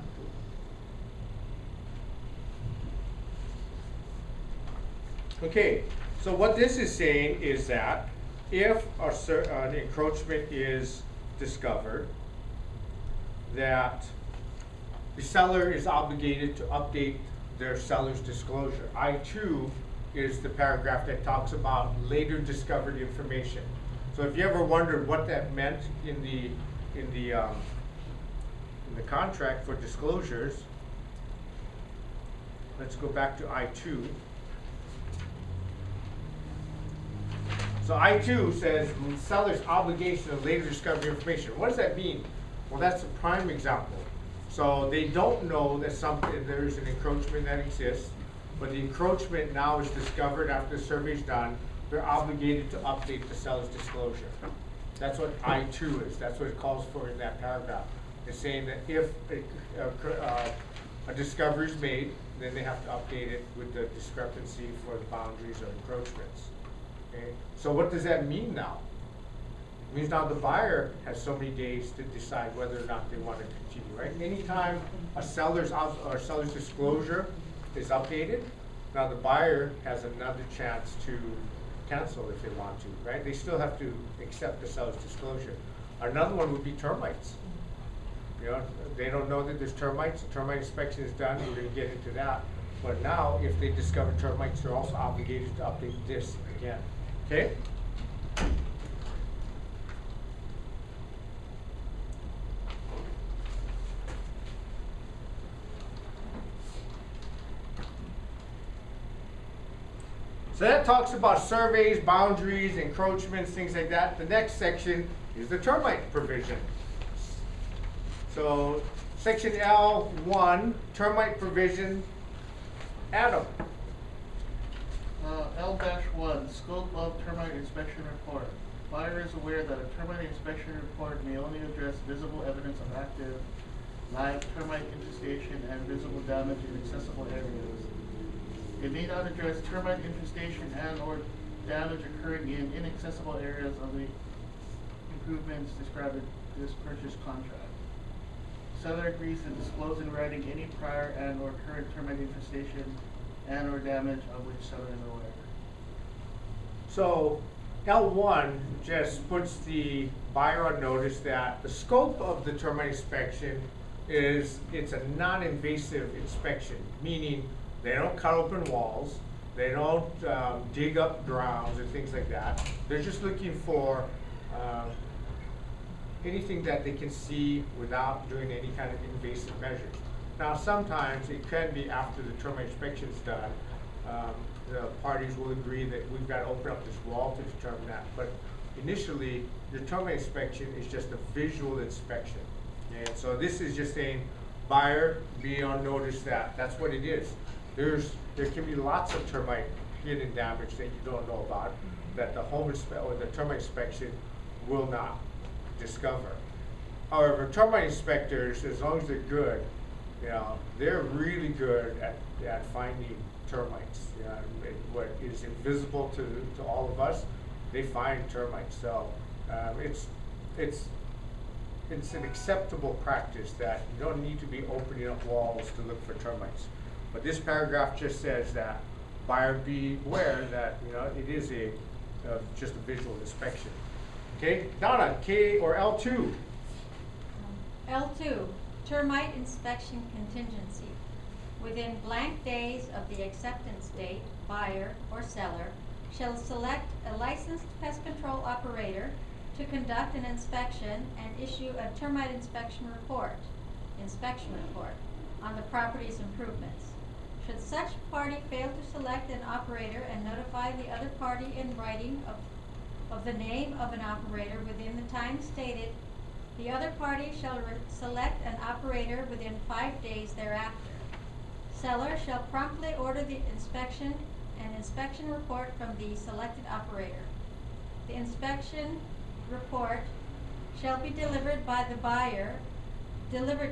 Okay, so what this is saying is that if an encroachment is discovered, that the seller is obligated to update their seller's disclosure. I-2 is the paragraph that talks about later discovered information. So if you ever wondered what that meant in the contract for disclosures, let's go back to I-2. So I-2 says seller's obligation of later discovered information. What does that mean? Well, that's a prime example. So they don't know that there is an encroachment that exists. but the encroachment now is discovered after the survey's done, they're obligated to update the seller's disclosure. That's what I-2 is, that's what it calls for in that paragraph. It's saying that if a discovery is made, then they have to update it with the discrepancy for the boundaries or encroachments. Okay? So what does that mean now? It means now the buyer has so many days to decide whether or not they want to continue, right? Anytime a seller's disclosure is updated, now the buyer has another chance to cancel if they want to, right? They still have to accept the seller's disclosure. Another one would be termites. You know, they don't know that there's termites, the termite inspection is done, we're gonna get into that. But now, if they discover termites, they're also obligated to update this again, okay? So that talks about surveys, boundaries, encroachments, things like that. The next section is the termite provision. So section L1, termite provision, Adam. L-1, scope of termite inspection report. Buyer is aware that a termite inspection report may only address visible evidence of active, live termite infestation and visible damage in accessible areas. It may not address termite infestation and or damage occurring in inaccessible areas of the improvements described in this purchase contract. Seller agrees to disclose in writing any prior and or current termite infestation and or damage of which seller is aware. So L1 just puts the buyer on notice that the scope of the termite inspection is, it's a non-invasive inspection, meaning they don't cut open walls, they don't dig up grounds and things like that. They're just looking for anything that they can see without doing any kind of invasive measures. Now sometimes it can be after the termite inspection is done, the parties will agree that we've got to open up this wall to determine that. But initially, the termite inspection is just a visual inspection. And so this is just saying, buyer, be on notice that that's what it is. There can be lots of termite hidden damage that you don't know about, that the home or the termite inspection will not discover. However, termite inspectors, as long as they're good, you know, they're really good at finding termites. You know, what is invisible to all of us, they find termites. So it's an acceptable practice that you don't need to be opening up walls to look for termites. But this paragraph just says that buyer be aware that, you know, it is just a visual inspection. Okay, Donna, K or L2? L2, termite inspection contingency. Within blank days of the acceptance date, buyer or seller shall select a licensed pest control operator to conduct an inspection and issue a termite inspection report on the property's improvements. Should such party fail to select an operator and notify the other party in writing of the name of an operator within the time stated, the other party shall select an operator within 5 days thereafter. Seller shall promptly order the inspection and inspection report from the selected operator. The inspection report shall be delivered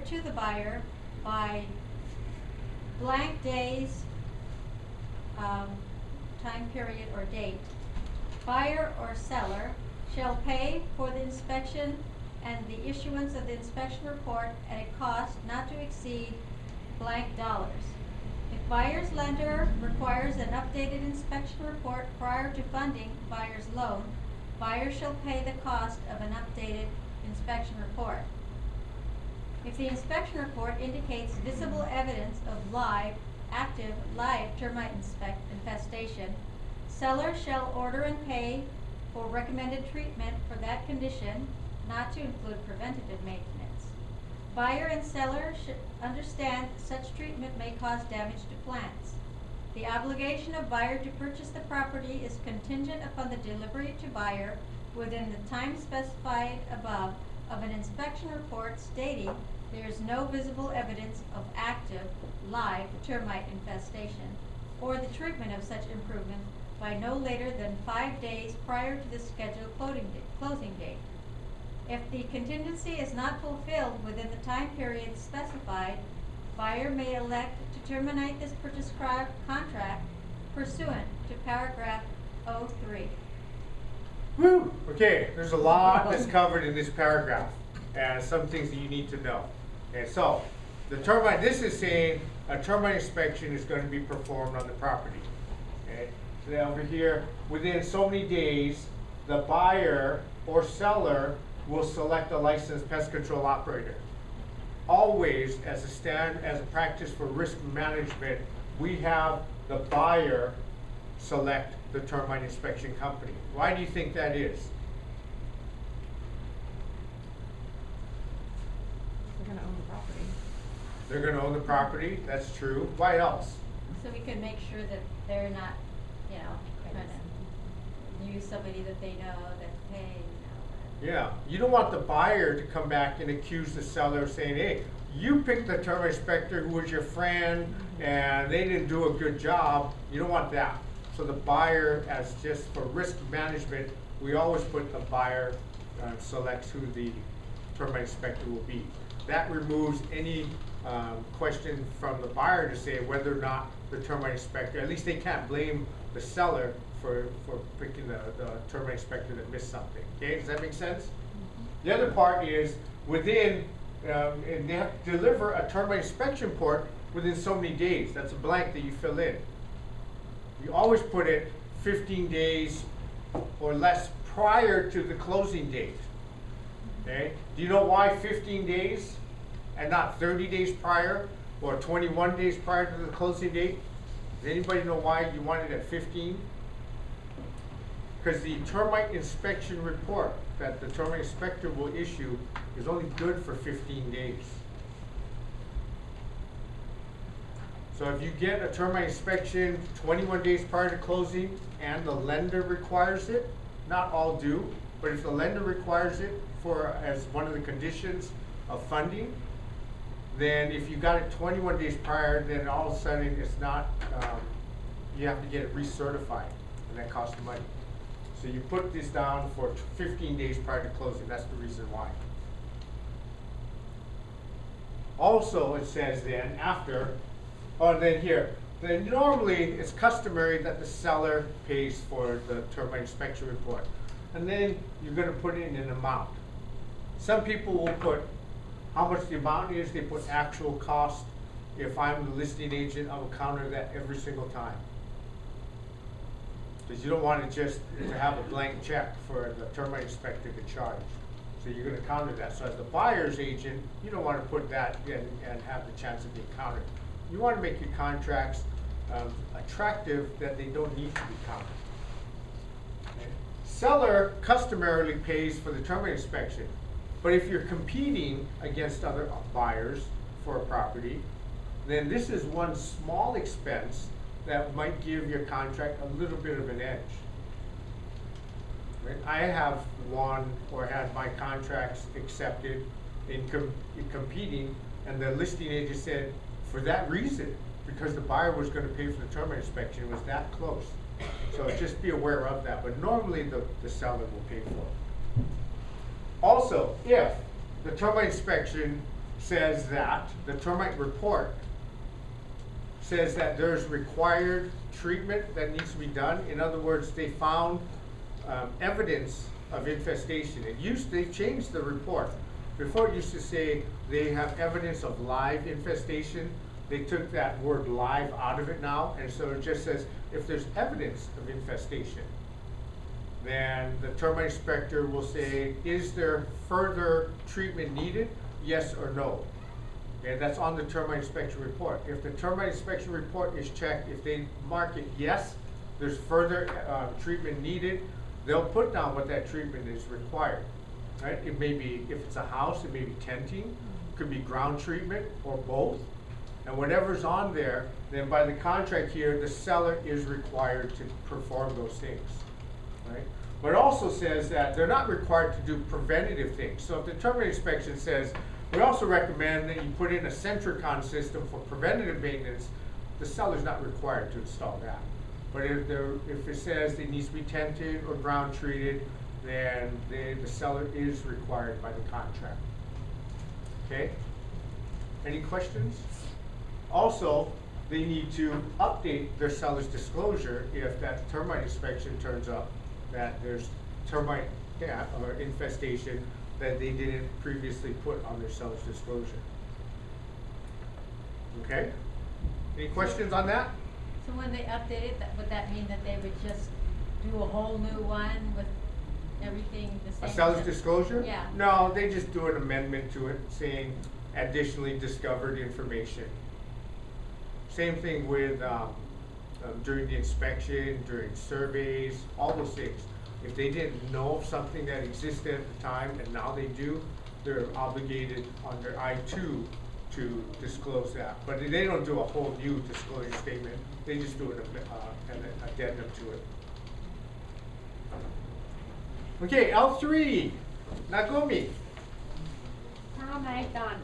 to the buyer by blank days, time period or date. Buyer or seller shall pay for the inspection and the issuance of the inspection report at a cost not to exceed blank dollars. If buyer's lender requires an updated inspection report prior to funding buyer's loan, buyer shall pay the cost of an updated inspection report. If the inspection report indicates visible evidence of active live termite infestation, seller shall order and pay for recommended treatment for that condition, not to include preventative maintenance. Buyer and seller should understand such treatment may cause damage to plants. The obligation of buyer to purchase the property is contingent upon the delivery to buyer within the time specified above of an inspection report stating there is no visible evidence of active live termite infestation. or the treatment of such improvements by no later than 5 days prior to the scheduled closing date. If the contingency is not fulfilled within the time period specified, buyer may elect to terminate this purchase contract pursuant to paragraph 03. Whew. Okay, there's a lot that's covered in this paragraph, and some things that you need to know. Okay, so the termite, this is saying a termite inspection is going to be performed on the property. Okay, so then over here, within so many days, the buyer or seller will select a licensed pest control operator. Always, as a practice for risk management, we have the buyer select the termite inspection company. Why do you think that is? They're gonna own the property. They're going to own the property. That's true. Why else? So we can make sure that they're not, you know, trying to use somebody that they know that's paying, you know. Yeah, you don't want the buyer to come back and accuse the seller of saying, hey, you picked the termite inspector who was your friend and they didn't do a good job. You don't want that. So the buyer, as just for risk management, we always put the buyer selects who the termite inspector will be. That removes any question from the buyer to say whether or not the termite inspector, at least they can't blame the seller for picking the termite inspector that missed something. Okay, does that make sense? The other part is within, and they have to deliver a termite inspection report within so many days. That's a blank that you fill in. You always put it 15 days or less prior to the closing date. Okay? Do you know why 15 days and not 30 days prior or 21 days prior to the closing date? Does anybody know why you want it at 15? Because the termite inspection report that the termite inspector will issue is only good for 15 days. So if you get a termite inspection 21 days prior to closing and the lender requires it, not all do, but if the lender requires it for as one of the conditions of funding, then if you got it 21 days prior, then all of a sudden it's not, you have to get it recertified, and that costs money. So you put this down for 15 days prior to closing. That's the reason why. Also, it says then after, then here, then normally it's customary that the seller pays for the termite inspection report. And then you're going to put in an amount. Some people will put how much the amount is. They put actual cost. If I'm the listing agent, I will counter that every single time. Because you don't want to just to have a blank check for the termite inspector to charge. So you're going to counter that. So as the buyer's agent, you don't want to put that in and have the chance of being countered. You want to make your contracts attractive that they don't need to be countered. Okay. Seller customarily pays for the termite inspection. But if you're competing against other buyers for a property, then this is one small expense that might give your contract a little bit of an edge. Right? I have won or had my contracts accepted in competing, and the listing agent said, for that reason, because the buyer was going to pay for the termite inspection, it was that close. So just be aware of that, but normally the seller will pay for it. Also, if the termite inspection says that, the termite report says that there's required treatment that needs to be done. In other words, they found evidence of infestation. They've changed the report. Before it used to say they have evidence of live infestation. They took that word live out of it now, and so it just says if there's evidence of infestation, then the termite inspector will say, is there further treatment needed? Yes or no. Okay, that's on the termite inspection report. If the termite inspection report is checked, if they mark it yes, there's further treatment needed, they'll put down what that treatment is required. Right? It may be, if it's a house, it may be tenting, it could be ground treatment, or both. And whatever's on there, then by the contract here, the seller is required to perform those things. Right? But it also says that they're not required to do preventative things. So if the termite inspection says, we also recommend that you put in a Centricon system for preventative maintenance, the seller's not required to install that. But if it says it needs to be tented or ground treated, then the seller is required by the contract. Okay? Any questions? Also, they need to update their seller's disclosure if that termite inspection turns up that there's termite or infestation that they didn't previously put on their seller's disclosure. Okay? Any questions on that? So when they update it, would that mean that they would just do a whole new one with everything the same? A seller's disclosure? Yeah. No, they just do an amendment to it saying additionally discovered information. Same thing with during the inspection, during surveys, all those things. If they didn't know of something that existed at the time and now they do, they're obligated under I-2 to disclose that. But they don't do a whole new disclosure statement. They just do an addendum to it. Okay, L3, Nagomi. Termite damage.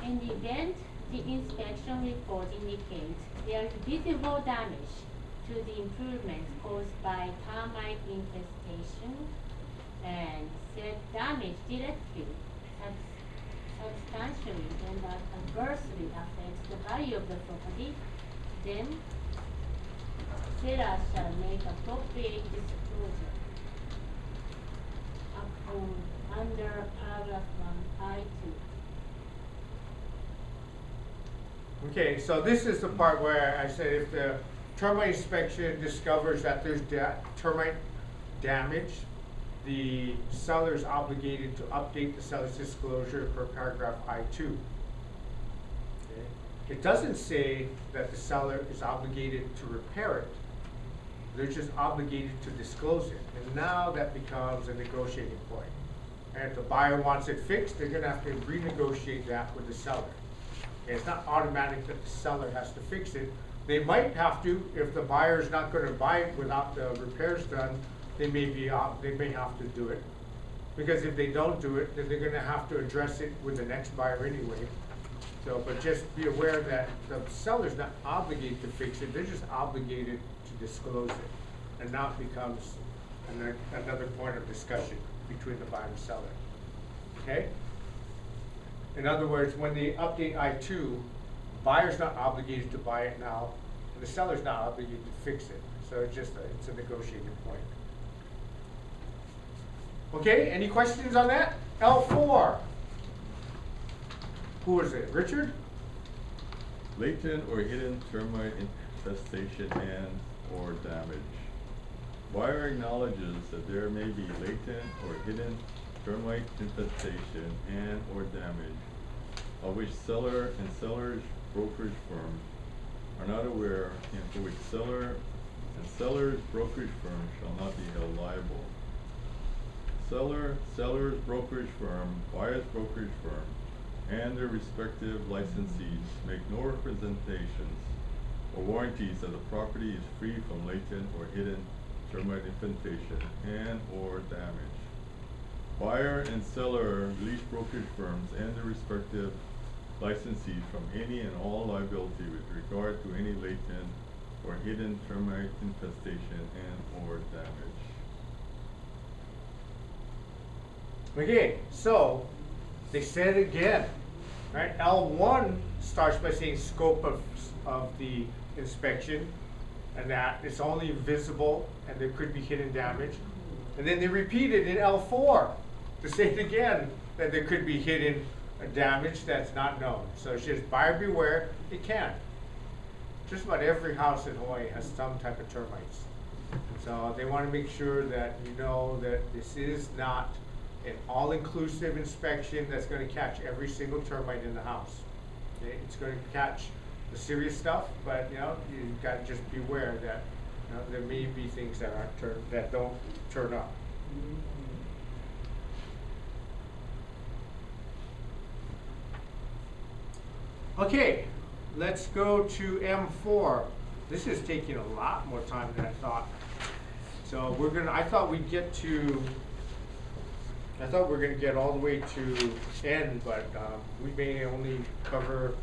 In the event the inspection report indicates there is visible damage to the improvements caused by termite infestation, and said damage directly, substantially, and that adversely affects the value of the property, then seller shall make appropriate disclosure under paragraph 1I2. Okay, so this is the part where I said if the termite inspection discovers that there's termite damage, the seller is obligated to update the seller's disclosure per paragraph I-2. Okay. It doesn't say that the seller is obligated to repair it. They're just obligated to disclose it. And now that becomes a negotiating point. And if the buyer wants it fixed, they're gonna have to renegotiate that with the seller. And it's not automatic that the seller has to fix it. They might have to, if the buyer is not gonna buy it without the repairs done, they may have to do it. Because if they don't do it, then they're gonna have to address it with the next buyer anyway. So, but just be aware that the seller's not obligated to fix it, they're just obligated to disclose it. And now it becomes another point of discussion between the buyer and seller. Okay? In other words, when they update I-2, the buyer's not obligated to buy it now, and the seller's not obligated to fix it. So it's just it's a negotiating point. Okay, any questions on that? L4. Who is it? Richard? Latent or hidden termite infestation and or damage. Buyer acknowledges that there may be latent or hidden termite infestation and or damage of which seller and seller's brokerage firm are not aware, and for which seller and seller's brokerage firm shall not be held liable. Seller, seller's brokerage firm, buyer's brokerage firm, and their respective licensees make no representations or warranties that the property is free from latent or hidden termite infestation and or damage. Buyer and seller release brokerage firms and their respective licensees from any and all liability with regard to any latent or hidden termite infestation and or damage. Okay, so they said it again, right? L1 starts by saying scope of the inspection, and that it's only visible and there could be hidden damage. And then they repeat it in L4 to say it again, that there could be hidden damage that's not known. So it's just buyer beware, it can. Just about every house in Hawaii has some type of termites. So they want to make sure that you know that this is not an all-inclusive inspection that's going to catch every single termite in the house. Okay? It's going to catch the serious stuff, but you know, you've got to just beware that there may be things that don't turn up. Okay, let's go to M4. This is taking a lot more time than I thought. So I thought we were gonna get all the way to N, but we may only cover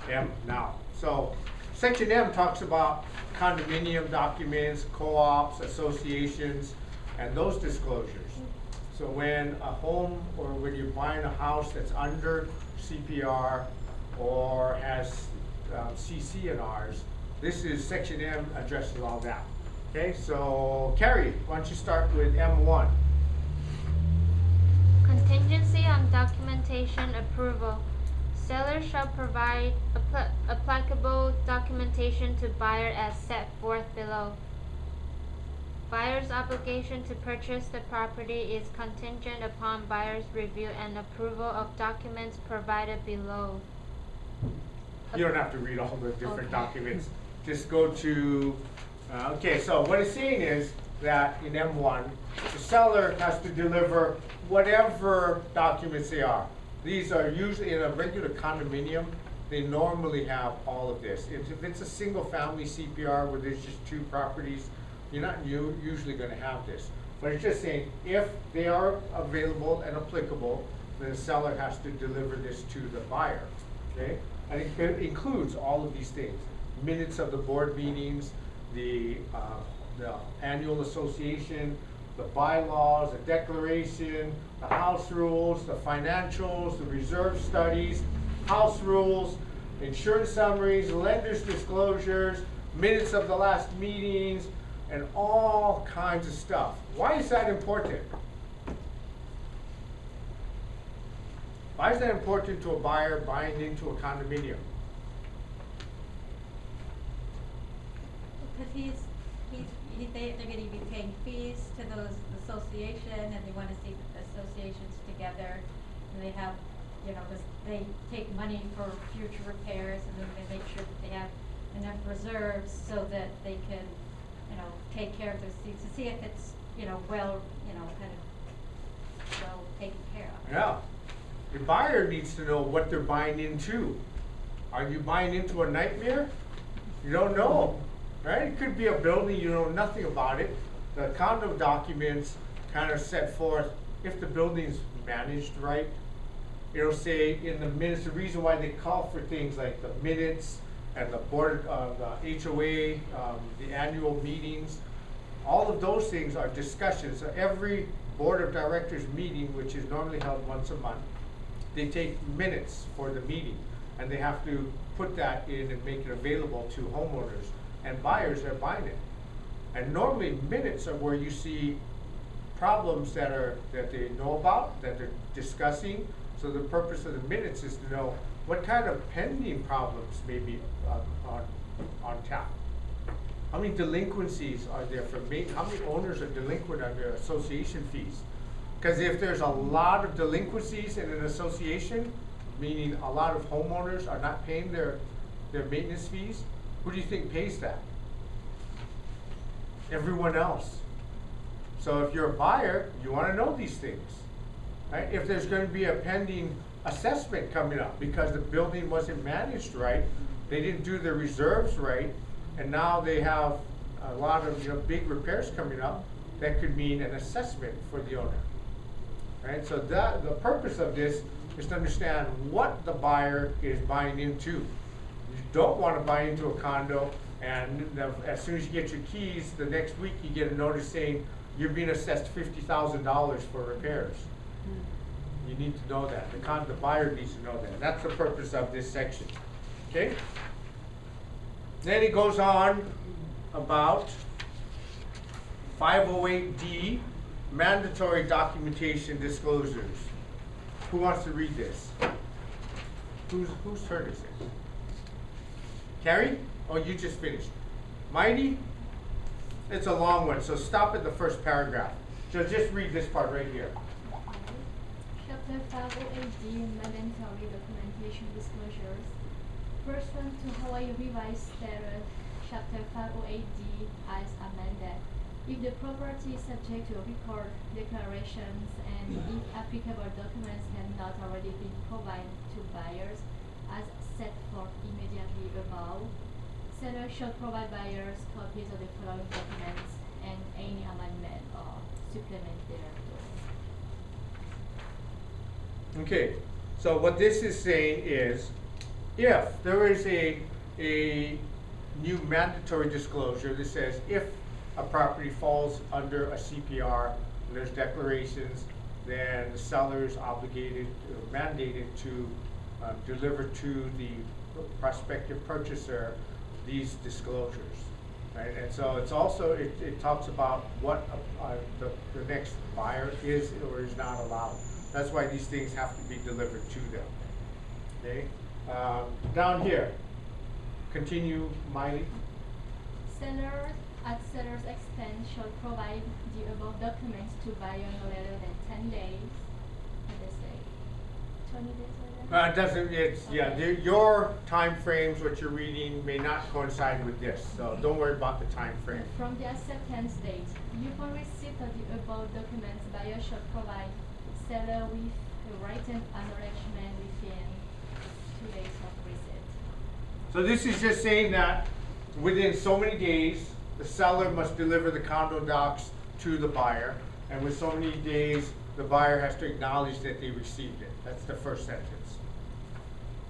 M now. So Section M talks about condominium documents, co-ops, associations, and those disclosures. So when a home, or when you're buying a house that's under CPR or has CC&Rs, this is Section M addresses all that. Okay, so Carrie, why don't you start with M1? Contingency on documentation approval. Seller shall provide applicable documentation to buyer as set forth below. Buyer's obligation to purchase the property is contingent upon buyer's review and approval of documents provided below. You don't have to read all the different Okay. documents. Just go to, okay, so what it's saying is that in M1, the seller has to deliver whatever documents they are. These are usually in a regular condominium, they normally have all of this. If it's a single family CPR where there's just 2 properties, you're not usually gonna have this. But it's just saying, if they are available and applicable, then the seller has to deliver this to the buyer, okay? And it includes all of these things. Minutes of the board meetings, the annual association, the bylaws, the declaration, the house rules, the financials, the reserve studies, house rules, insurance summaries, lenders disclosures, minutes of the last meetings, and all kinds of stuff. Why is that important? Why is that important to a buyer buying into a condominium? Because they're gonna be paying fees to those association, and they wanna see the associations together, and they have, you know, they take money for future repairs, and then they make sure that they have enough reserves so that they can, you know, take care of those things, to see if it's, you know, well, you know, kind of well taken care of. Yeah. The buyer needs to know what they're buying into. Are you buying into a nightmare? You don't know, right? It could be a building, you know nothing about it. The condo documents kind of set forth if the building's managed right. It'll say in the minutes, the reason why they call for things like the minutes and the board, the HOA, the annual meetings, all of those things are discussions. So every board of directors meeting, which is normally held once a month, they take minutes for the meeting, and they have to put that in and make it available to homeowners, and buyers are buying it. And normally minutes are where you see problems that they know about, that they're discussing. So the purpose of the minutes is to know what kind of pending problems may be on tap. How many delinquencies are there how many owners are delinquent on their association fees? Because if there's a lot of delinquencies in an association, meaning a lot of homeowners are not paying their maintenance fees, who do you think pays that? Everyone else. So if you're a buyer, you want to know these things, right? If there's going to be a pending assessment coming up because the building wasn't managed right, they didn't do their reserves right, and now they have a lot of, you know, big repairs coming up, that could mean an assessment for the owner. Right? So the purpose of this is to understand what the buyer is buying into. You don't want to buy into a condo and as soon as you get your keys, the next week you get a notice saying you're being assessed $50,000 for repairs. You need to know that. The buyer needs to know that. That's the purpose of this section. Okay? Then it goes on about 508D, mandatory documentation disclosures. Who wants to read this? Whose turn is it? Carrie? Oh, you just finished. Mighty? It's a long one, so stop at the first paragraph. So just read this part right here. Chapter 508D, mandatory documentation disclosures. Pursuant to Hawaii Revised Statute, Chapter 508D as amended. If the property is subject to record declarations and if applicable documents have not already been provided to buyers as set forth immediately above, seller shall provide buyers copies of the following documents and any amendment or supplement thereto. Okay, so what this is saying is, if there is a new mandatory disclosure that says if a property falls under a CPR and there's declarations, then the seller is obligated or mandated to deliver to the prospective purchaser these disclosures, right? And so it's also, it talks about what the next buyer is or is not allowed. That's why these things have to be delivered to them, okay? Down here, continue, Miley. Seller at seller's expense shall provide the above documents to buyer no later than 10 days. What they say? 20 days later? It doesn't, it's, yeah, your time frames, what you're reading may not coincide with this, so don't worry about the time frame. From the acceptance date, upon receipt of the above documents, buyer shall provide seller with a written acknowledgement within 2 days of receipt. So this is just saying that within so many days, the seller must deliver the condo docs to the buyer, and with so many days, the buyer has to acknowledge that they received it. That's the first sentence.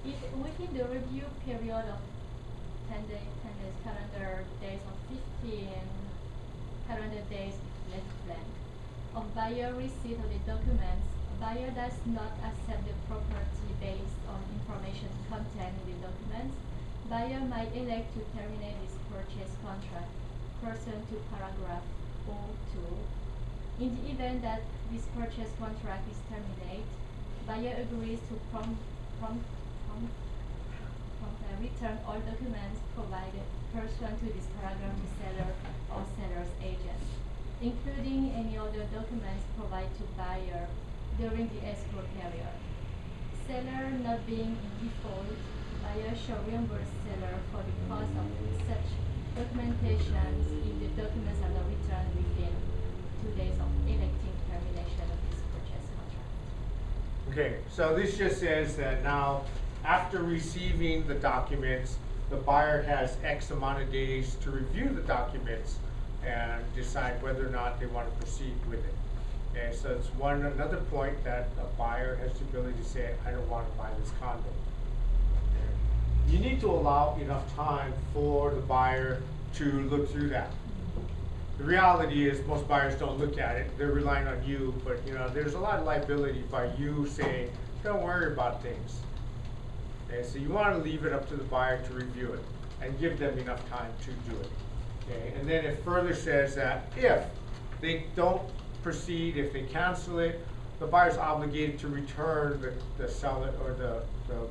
If within the review period of 10 days, calendar days of 15 calendar days left blank, of buyer receipt of the documents, buyer does not accept the property based on information contained in the documents, buyer might elect to terminate this purchase contract pursuant to paragraph 02. In the event that this purchase contract is terminated, buyer agrees to return all documents provided pursuant to this paragraph to seller or seller's agent, including any other documents provided to buyer during the escrow period. Seller not being in default, buyer shall reimburse seller for the cost of such documentations if the documents are not returned within 2 days of electing termination of this purchase contract. Okay, so this just says that now, after receiving the documents, the buyer has X amount of days to review the documents and decide whether or not they want to proceed with it. Okay, so it's another point that a buyer has the ability to say, I don't want to buy this condo. Okay. You need to allow enough time for the buyer to look through that. The reality is most buyers don't look at it. They're relying on you, but there's a lot of liability by you saying, don't worry about things. Okay, so you want to leave it up to the buyer to review it and give them enough time to do it. Okay, and then it further says that if they don't proceed, if they cancel it, the buyer's obligated to return the seller or the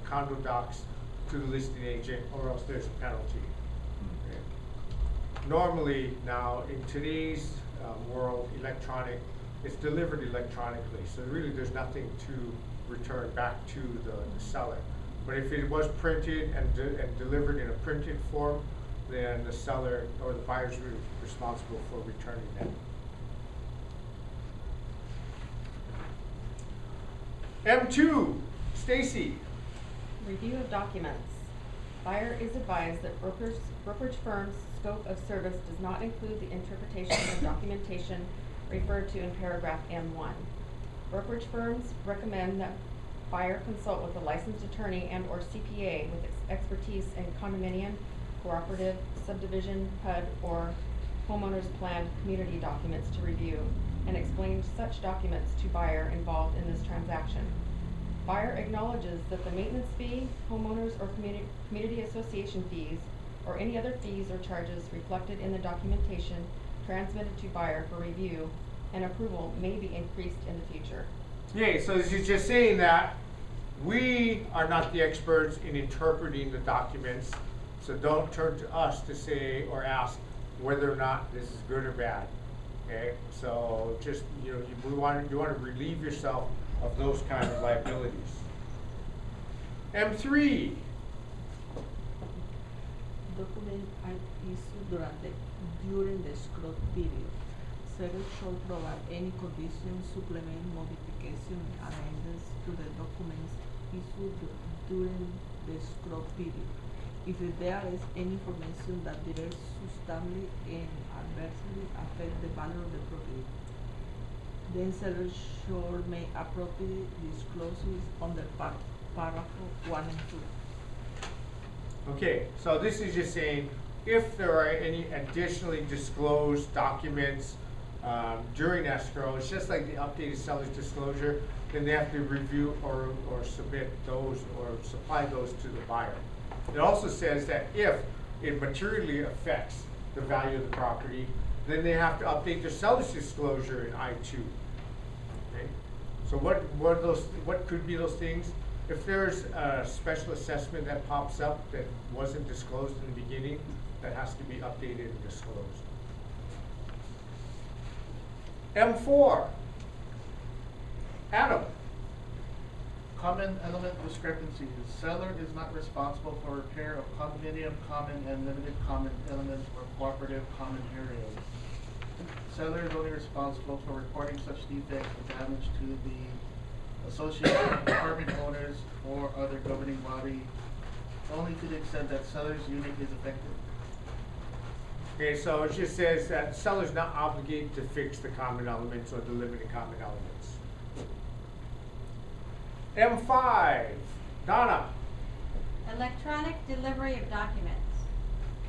condo docs to the listing agent, or else there's a penalty. Okay. Normally now in today's world, it's delivered electronically, so really there's nothing to return back to the seller. But if it was printed and delivered in a printed form, then the seller or the buyer is responsible for returning that. M2, Stacy. Review of documents. Buyer is advised that brokerage firm's scope of service does not include the interpretation of documentation referred to in paragraph M1. Brokerage firms recommend that buyer consult with a licensed attorney and or CPA with expertise in condominium, cooperative, subdivision, PUD, or homeowners plan community documents to review and explain such documents to buyer involved in this transaction. Buyer acknowledges that the maintenance fee, homeowners or community association fees, or any other fees or charges reflected in the documentation transmitted to buyer for review and approval may be increased in the future. Okay, so this is just saying that we are not the experts in interpreting the documents, so don't turn to us to say or ask whether or not this is good or bad. Okay, so just you want to relieve yourself of those kind of liabilities. M3. Documents are issued during the escrow period. Seller shall provide any conditions, supplement, modification, amendments to the documents issued during the escrow period. If there is any information that differs substantially and adversely affect the value of the property, then seller shall make appropriate disclosures under paragraph 1 and 2. Okay, so this is just saying if there are any additionally disclosed documents during escrow, it's just like the updated seller's disclosure, then they have to review or submit those or supply those to the buyer. It also says that if it materially affects the value of the property, then they have to update their seller's disclosure in I-2. Okay? So what could be those things? If there's a special assessment that pops up that wasn't disclosed in the beginning, that has to be updated and disclosed. M4. Adam. Common element discrepancies. Seller is not responsible for repair of condominium common and limited common elements or cooperative common areas. Seller is only responsible for reporting such defects or damage to the association, apartment owners, or other governing body, only to the extent that seller's unit is affected. Okay, so it just says that seller's not obligated to fix the common elements or the limited common elements. M5, Donna. Electronic delivery of documents.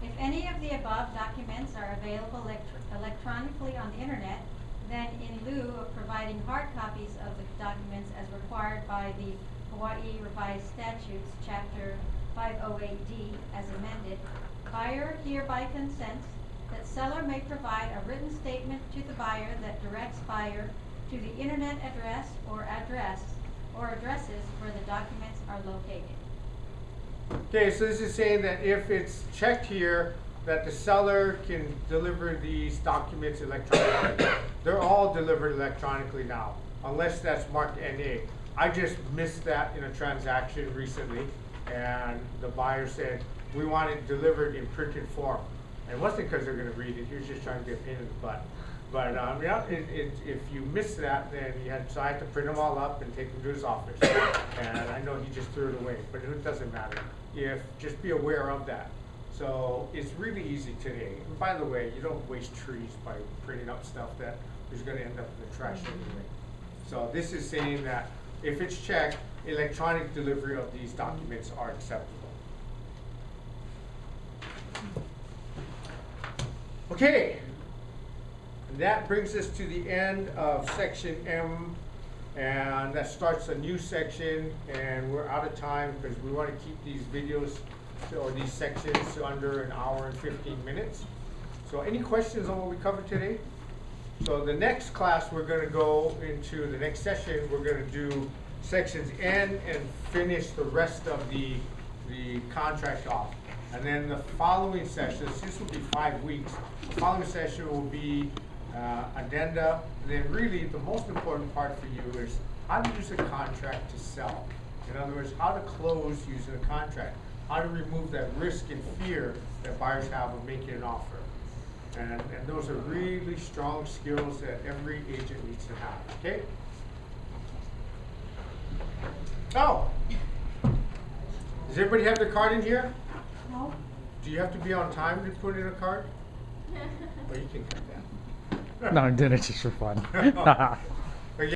If any of the above documents are available electronically on the internet, then in lieu of providing hard copies of the documents as required by the Hawaii Revised Statutes, Chapter 508D as amended, buyer hereby consents that seller may provide a written statement to the buyer that directs buyer to the internet address or addresses where the documents are located. Okay, so this is saying that if it's checked here that the seller can deliver these documents electronically. They're all delivered electronically now, unless that's marked NA. I just missed that in a transaction recently, and the buyer said, we want it delivered in printed form. And it wasn't because they're going to read it, he was just trying to get a pain in the butt. But yeah, if you miss that, then so I had to print them all up and take them to his office. And I know he just threw it away, but it doesn't matter. Just be aware of that. So it's really easy today. And by the way, you don't waste trees by printing up stuff that is going to end up in the trash anyway. So this is saying that if it's checked, electronic delivery of these documents are acceptable. Okay. And that brings us to the end of section M, and that starts a new section, and we're out of time because we want to keep these videos or these sections to under an hour and 15 minutes. So any questions on what we covered today? So the next class we're going to go into, the next session, we're going to do sections N and finish the rest of the contract off. And then the following sessions, this will be 5 weeks, the following session will be addenda, and then really the most important part for you is how to use a contract to sell. In other words, how to close using a contract, how to remove that risk and fear that buyers have of making an offer. And those are really strong skills that every agent needs to have, okay? Oh, does everybody have their card in here? No. Do you have to be on time to put in a card? Or you can cut that. No, I did it just for fun.